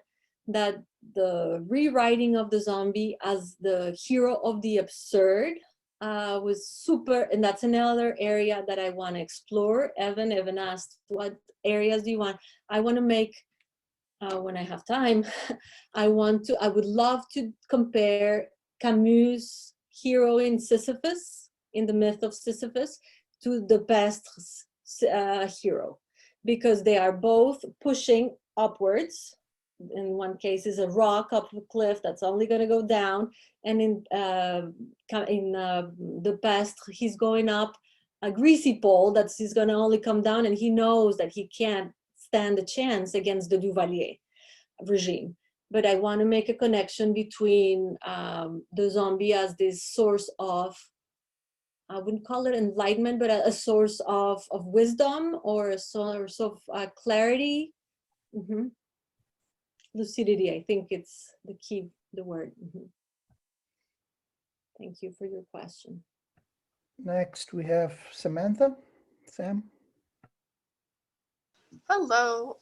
that the rewriting of the zombie as the hero of the absurd was super, and that's another area that I want to explore. Evan asked, what areas do you want? I want to make, when I have time, I would love to compare Camus' hero in Sisyphus, in the myth of Sisyphus, to the Bestre's hero, because they are both pushing upwards. In one case is a rock up a cliff that's only going to go down, and in the Bestre, he's going up a greasy pole he's going to only come down, and he knows that he can't stand a chance against the Duvalier regime. But I want to make a connection between the zombie as this source of, I wouldn't call it enlightenment, but a source of wisdom, or a source of clarity. Lucidity, I think it's the key, the word. Thank you for your question. Next, we have Samantha. Sam. Hello.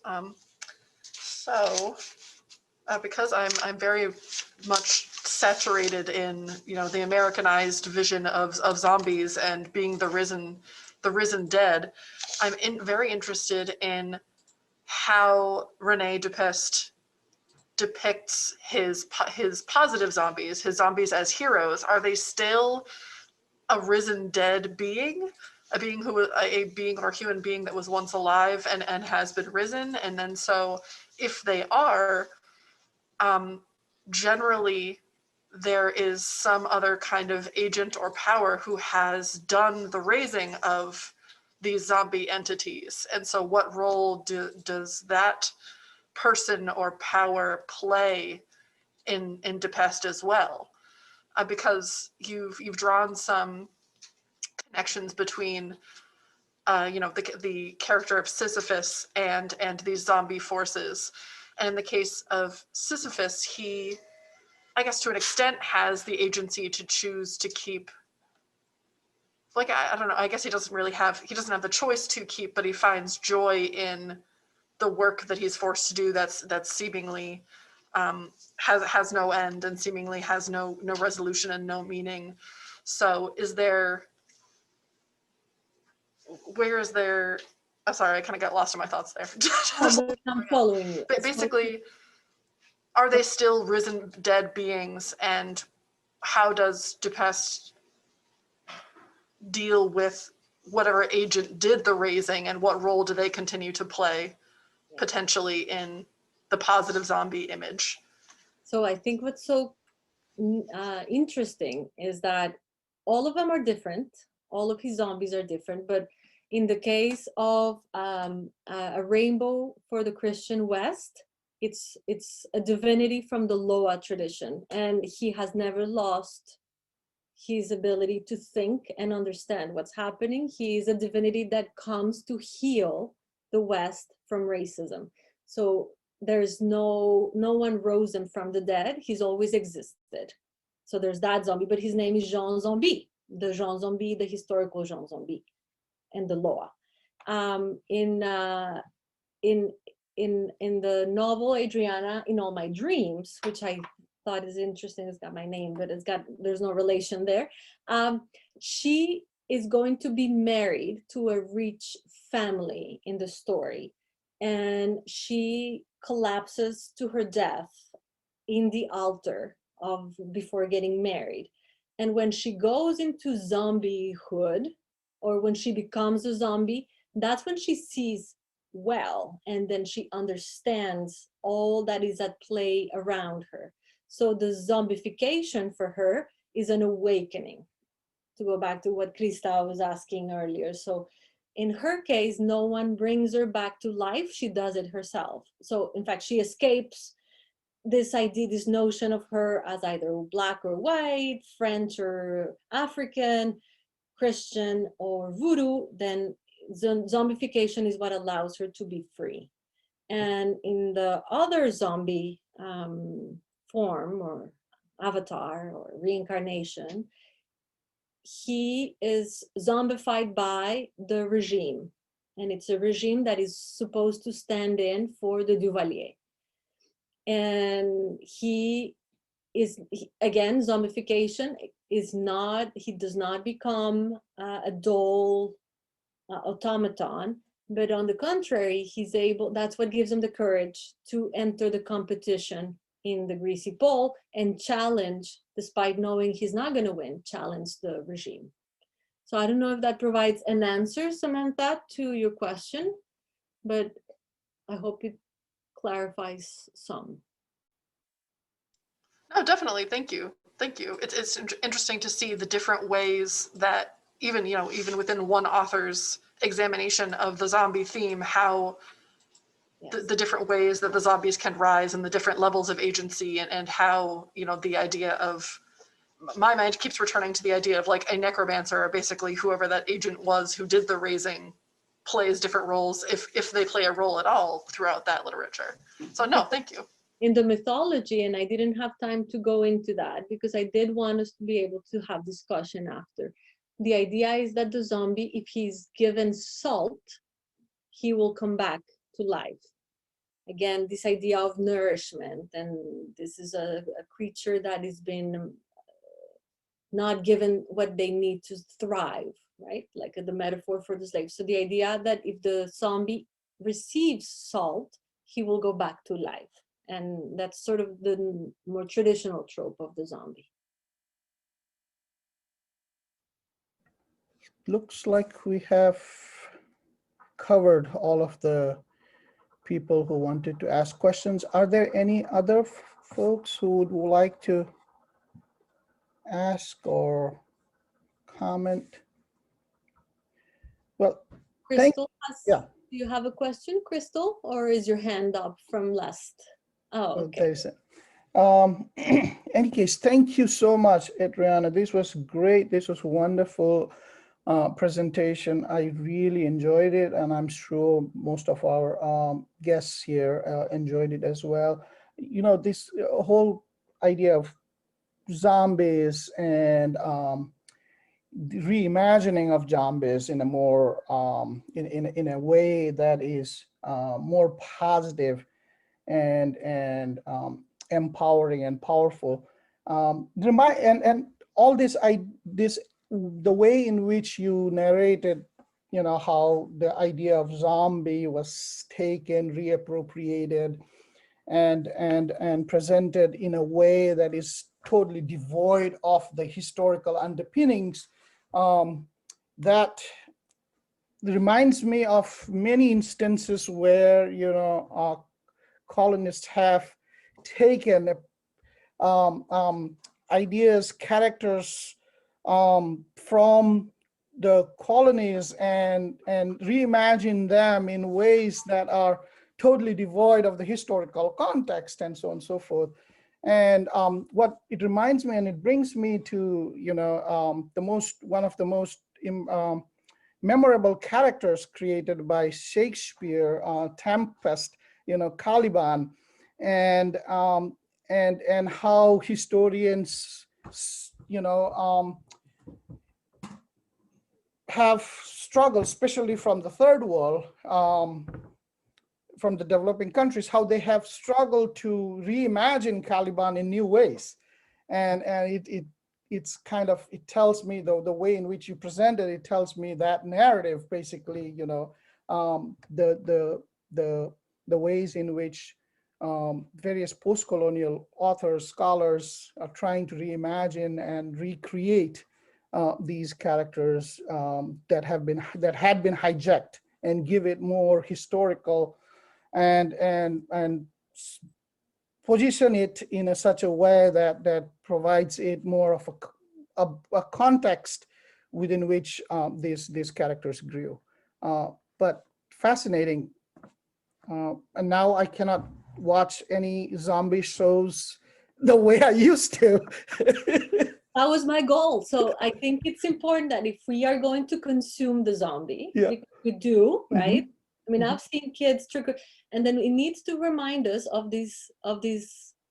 Because I'm very much saturated in the Americanized vision of zombies and being the risen dead, I'm very interested in how René Dupest depicts his positive zombies, his zombies as heroes. Are they still a risen dead being? A being or human being that was once alive and has been risen? And then so if they are, generally there is some other kind of agent or power who has done the raising of these zombie entities. And so what role does that person or power play in Dupest as well? Because you've drawn some connections between the character of Sisyphus and these zombie forces. And in the case of Sisyphus, he, I guess to an extent, has the agency to choose to keep, like, I don't know, I guess he doesn't have the choice to keep, but he finds joy in the work that he's forced to do that's seemingly has no end and seemingly has no resolution and no meaning. So where is there, I'm sorry, I kind of got lost in my thoughts there. I'm following you. But basically, are they still risen dead beings, and how does Dupest deal with whatever agent did the raising, and what role do they continue to play potentially in the positive zombie image? So I think what's so interesting is that all of them are different. All of his zombies are different, but in the case of a rainbow for the Christian West, it's a divinity from the Loa tradition, and he has never lost his ability to think and understand what's happening. He is a divinity that comes to heal the West from racism. So there's no one rose him from the dead. He's always existed. So there's that zombie, but his name is Jean Zombie, the Jean Zombie, the historical Jean Zombie, and the Loa. In the novel Adriana in All My Dreams, which I thought is interesting, it's got my name, but there's no relation there. She is going to be married to a rich family in the story, and she collapses to her death in the altar before getting married. And when she goes into zombiehood, or when she becomes a zombie, that's when she sees well, and then she understands all that is at play around her. So the zombification for her is an awakening, to go back to what Krista was asking earlier. So in her case, no one brings her back to life. She does it herself. So in fact, she escapes this idea, this notion of her as either black or white, French or African, Christian or voodoo. Then zombification is what allows her to be free. And in the other zombie form or avatar or reincarnation, he is zombified by the regime. And it's a regime that is supposed to stand in for the Duvalier. And he is, again, zombification is not, he does not become a dull automaton, but on the contrary, he's able, that's what gives him the courage to enter the competition in the greasy pole and challenge, despite knowing he's not going to win, challenge the regime. So I don't know if that provides an answer, Samantha, to your question, but I hope it clarifies some. No, definitely. Thank you. Thank you. It's interesting to see the different ways that even, you know, even within one author's examination of the zombie theme, how Yes. the different ways that the zombies can rise and the different levels of agency, and how, you know, the idea of, my mind keeps returning to the idea of like a necromancer, or basically whoever that agent was who did the raising plays different roles, if they play a role at all throughout that literature. So no, thank you. In the mythology, and I didn't have time to go into that because I did want us to be able to have discussion after. The idea is that the zombie, if he's given salt, he will come back to life. Again, this idea of nourishment, and this is a creature that has been not given what they need to thrive, right? Like the metaphor for the slave. So the idea that if the zombie receives salt, he will go back to life. And that's sort of the more traditional trope of the zombie. Looks like we have covered all of the people who wanted to ask questions. Are there any other folks who would like to ask or comment? Well, Crystal, yeah. Do you have a question, Crystal, or is your hand up from last? Oh, okay. There's it. Any case, thank you so much, Adriana. This was great. This was wonderful presentation. I really enjoyed it, and I'm sure most of our guests here enjoyed it as well. You know, this whole idea of zombies and the reimagining of zombies in a more in a way that is more positive and empowering and powerful. And all this, the way in which you narrated, you know, how the idea of zombie was taken, reappropriated, and presented in a way that is totally devoid of the historical underpinnings, that reminds me of many instances where, you know, colonists have taken ideas, characters from the colonies and reimagine them in ways that are totally devoid of the historical context and so on and so forth. And what it reminds me, and it brings me to, you know, one of the most memorable characters created by Shakespeare, Tempest, you know, Caliban, and how historians, you know, have struggled, especially from the third world, from the developing countries, how they have struggled to reimagine Caliban in new ways. And it's kind of, it tells me, the way in which you presented it tells me that narrative, basically, you know, the ways in which various post-colonial authors, scholars are trying to reimagine and recreate these characters that had been hijacked and give it more historical and position it in such a way that provides it more of a context within which these characters grew. But fascinating. And now I cannot watch any zombie shows the way I used to. That was my goal. So I think it's important that if we are going to consume the zombie, Yeah. we do, right? I mean, Mhm. I've seen kids and then it needs to remind us of this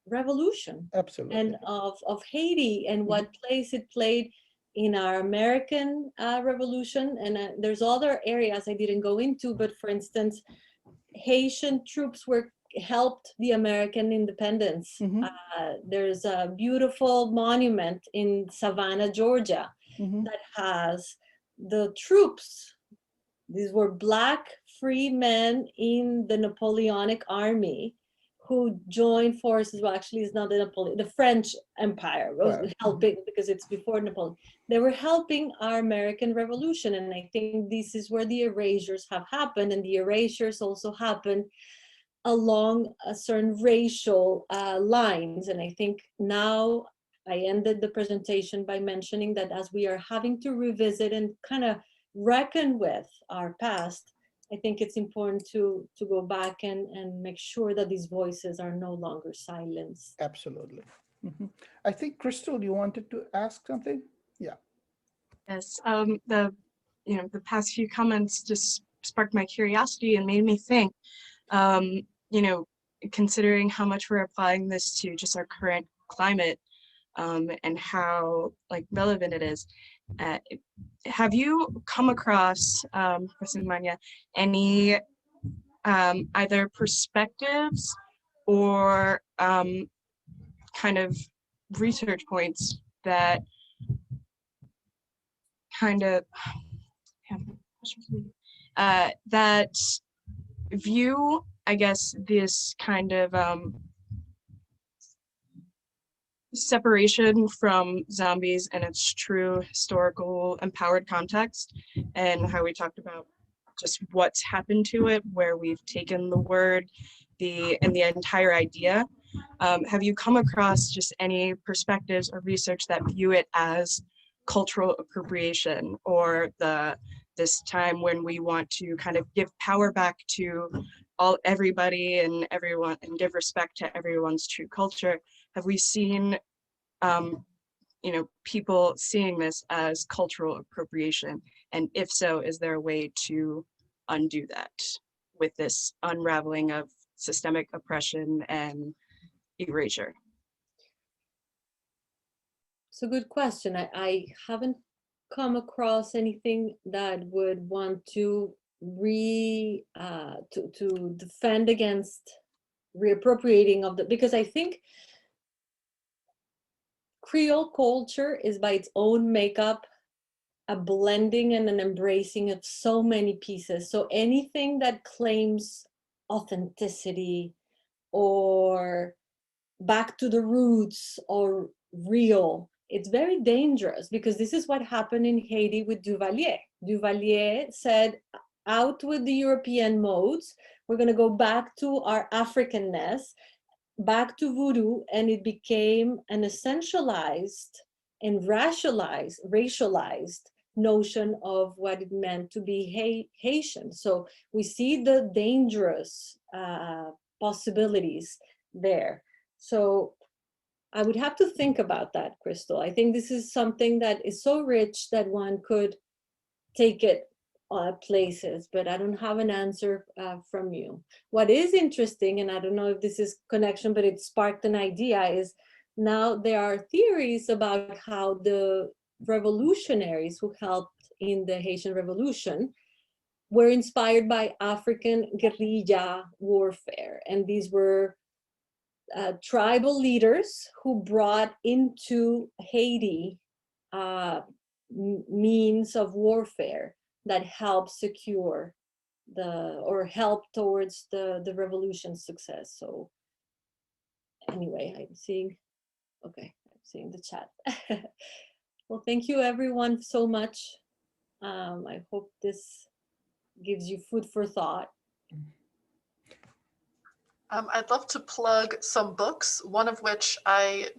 revolution Absolutely. and of Haiti and what place it played in our American Revolution. And there's other areas I didn't go into, but for instance, Haitian troops helped the American independence. Mhm. There's a beautiful monument in Savannah, Georgia, Mhm. that has the troops. These were Black free men in the Napoleonic army who joined forces. Well, actually, it's not the French Empire was Right. helping because it's before Napoleon. They were helping our American Revolution. And I think this is where the erasures have happened. And the erasures also happened along a certain racial lines. And I think now I ended the presentation by mentioning that as we are having to revisit and kind of reckon with our past, I think it's important to go back and make sure that these voices are no longer silenced. Absolutely. I think, Crystal, you wanted to ask something? Yeah. Yes, the past few comments just sparked my curiosity and made me think, you know, considering how much we're applying this to just our current climate, and how like relevant it is. Have you come across, Professor Manya, any either perspectives or kind of research points that kind of that view, I guess, this kind of separation from zombies and its true historical empowered context, and how we talked about just what's happened to it, where we've taken the word, the entire idea. Have you come across just any perspectives or research that view it as cultural appropriation, or this time when we want to kind of give power back to everybody and everyone and give respect to everyone's true culture? Have we seen people seeing this as cultural appropriation? And if so, is there a way to undo that with this unraveling of systemic oppression and erasure? It's a good question. I haven't come across anything that would want to to defend against reappropriating of because I think Creole culture is by its own makeup a blending and an embracing of so many pieces. So anything that claims authenticity or back to the roots or real, it's very dangerous, because this is what happened in Haiti with Duvalier. Duvalier said, out with the European modes, we're going to go back to our Africanness, back to voodoo, and it became an essentialized and racialized notion of what it meant to be Haitian. So we see the dangerous possibilities there. So I would have to think about that, Crystal. I think this is something that is so rich that one could take it places, but I don't have an answer from you. What is interesting, and I don't know if this is connection, but it sparked an idea, is now there are theories about how the revolutionaries who helped in the Haitian Revolution were inspired by African guerrilla warfare. And these were tribal leaders who brought into Haiti means of warfare that helped secure help towards the revolution's success. So anyway, I'm seeing the chat. Well, thank you everyone so much. I hope this gives you food for thought. I'd love to plug some books, one of which I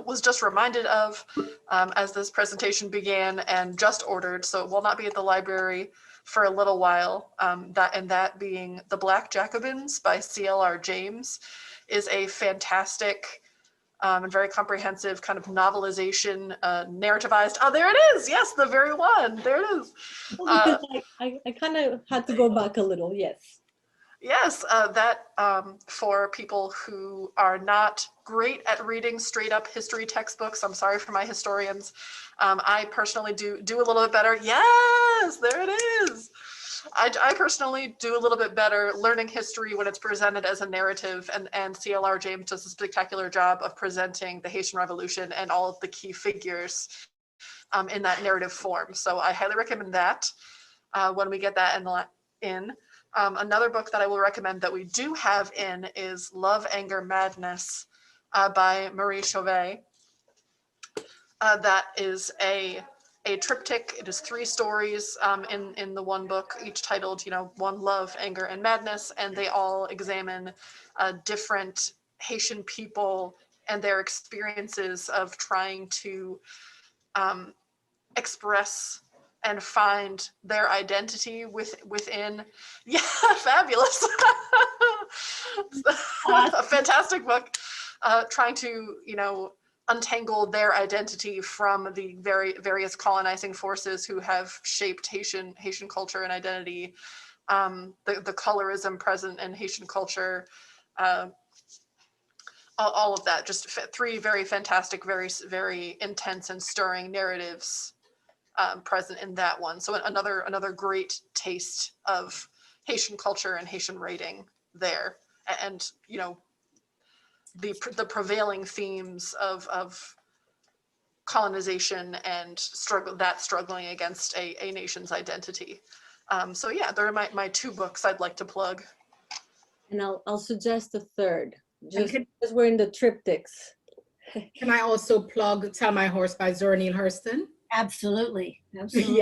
was just reminded of as this presentation began and just ordered, so it will not be at the library for a little while. That being The Black Jacobins by C.L.R. James is a fantastic and very comprehensive kind of novelization, narrativized. Oh, there it is. Yes, the very one. There it is. Because I kind of had to go back a little, yes. Yes, that for people who are not great at reading straight up history textbooks, I'm sorry for my historians. I personally do a little bit better. Yes, there it is. I personally do a little bit better learning history when it's presented as a narrative, and C.L.R. James does a spectacular job of presenting the Haitian Revolution and all of the key figures in that narrative form. So I highly recommend that when we get that in. Another book that I will recommend that we do have in is Love, Anger, Madness by Marie Chauvet. That is a triptych. It is 3 stories in the one book, each titled, One, Love, Anger, and Madness, and they all examine different Haitian people and their experiences of trying to express and find their identity within. Yeah, fabulous. A fantastic book, trying to untangle their identity from the various colonizing forces who have shaped Haitian culture and identity, the colorism present in Haitian culture, all of that. Just 3 very fantastic, very, very intense and stirring narratives present in that one. So another great taste of Haitian culture and Haitian writing there, and the prevailing themes of colonization and struggling against a nation's identity. So yeah, there are my 2 books I'd like to plug. And I'll suggest a third, just because we're in the triptychs. Can I also plug Tell My Horse by Zora Neale Hurston? Absolutely. Absolutely.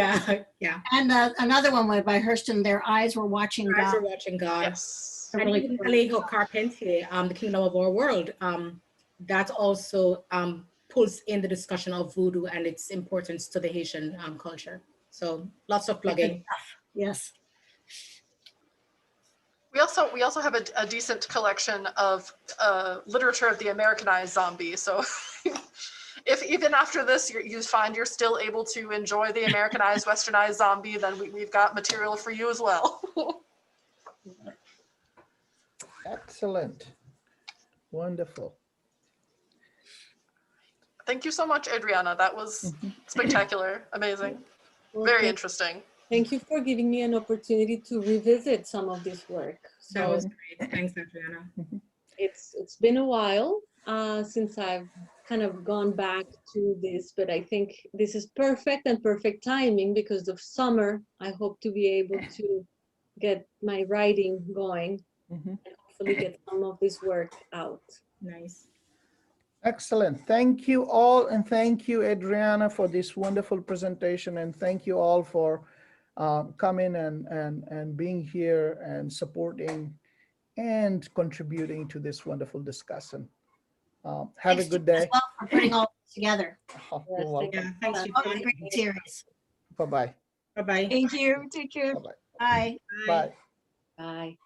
Yeah. And another one by Hurston, Their Eyes Were Watching God. Eyes Were Watching God. Yes. And even Alejo Carpentier, The Kingdom of Our World, that also pulls in the discussion of voodoo and its importance to the Haitian culture. So lots of plugging. Yes. We also have a decent collection of literature of the Americanized zombie. So if even after this you find you're still able to enjoy the Americanized, westernized zombie, then we've got material for you as well. Excellent. Wonderful. Thank you so much, Adriana. That was spectacular, amazing, Well, very interesting. Thank you for giving me an opportunity to revisit some of this work. That So was great. Thanks, Adriana. it's been a while since I've kind of gone back to this, but I think this is perfect timing because of summer. I hope to be able to get my writing going and hopefully get some of this work out. Nice. Excellent. Thank you all, and thank you, Adriana, for this wonderful presentation, and thank you all for coming and being here and supporting and contributing to this wonderful discussion. Have a good day. As well for putting all this together. Oh, you're welcome. Yeah, thanks. What a great series. Bye-bye. Bye-bye. Thank you. Take care. Bye-bye. Bye. Bye. Bye.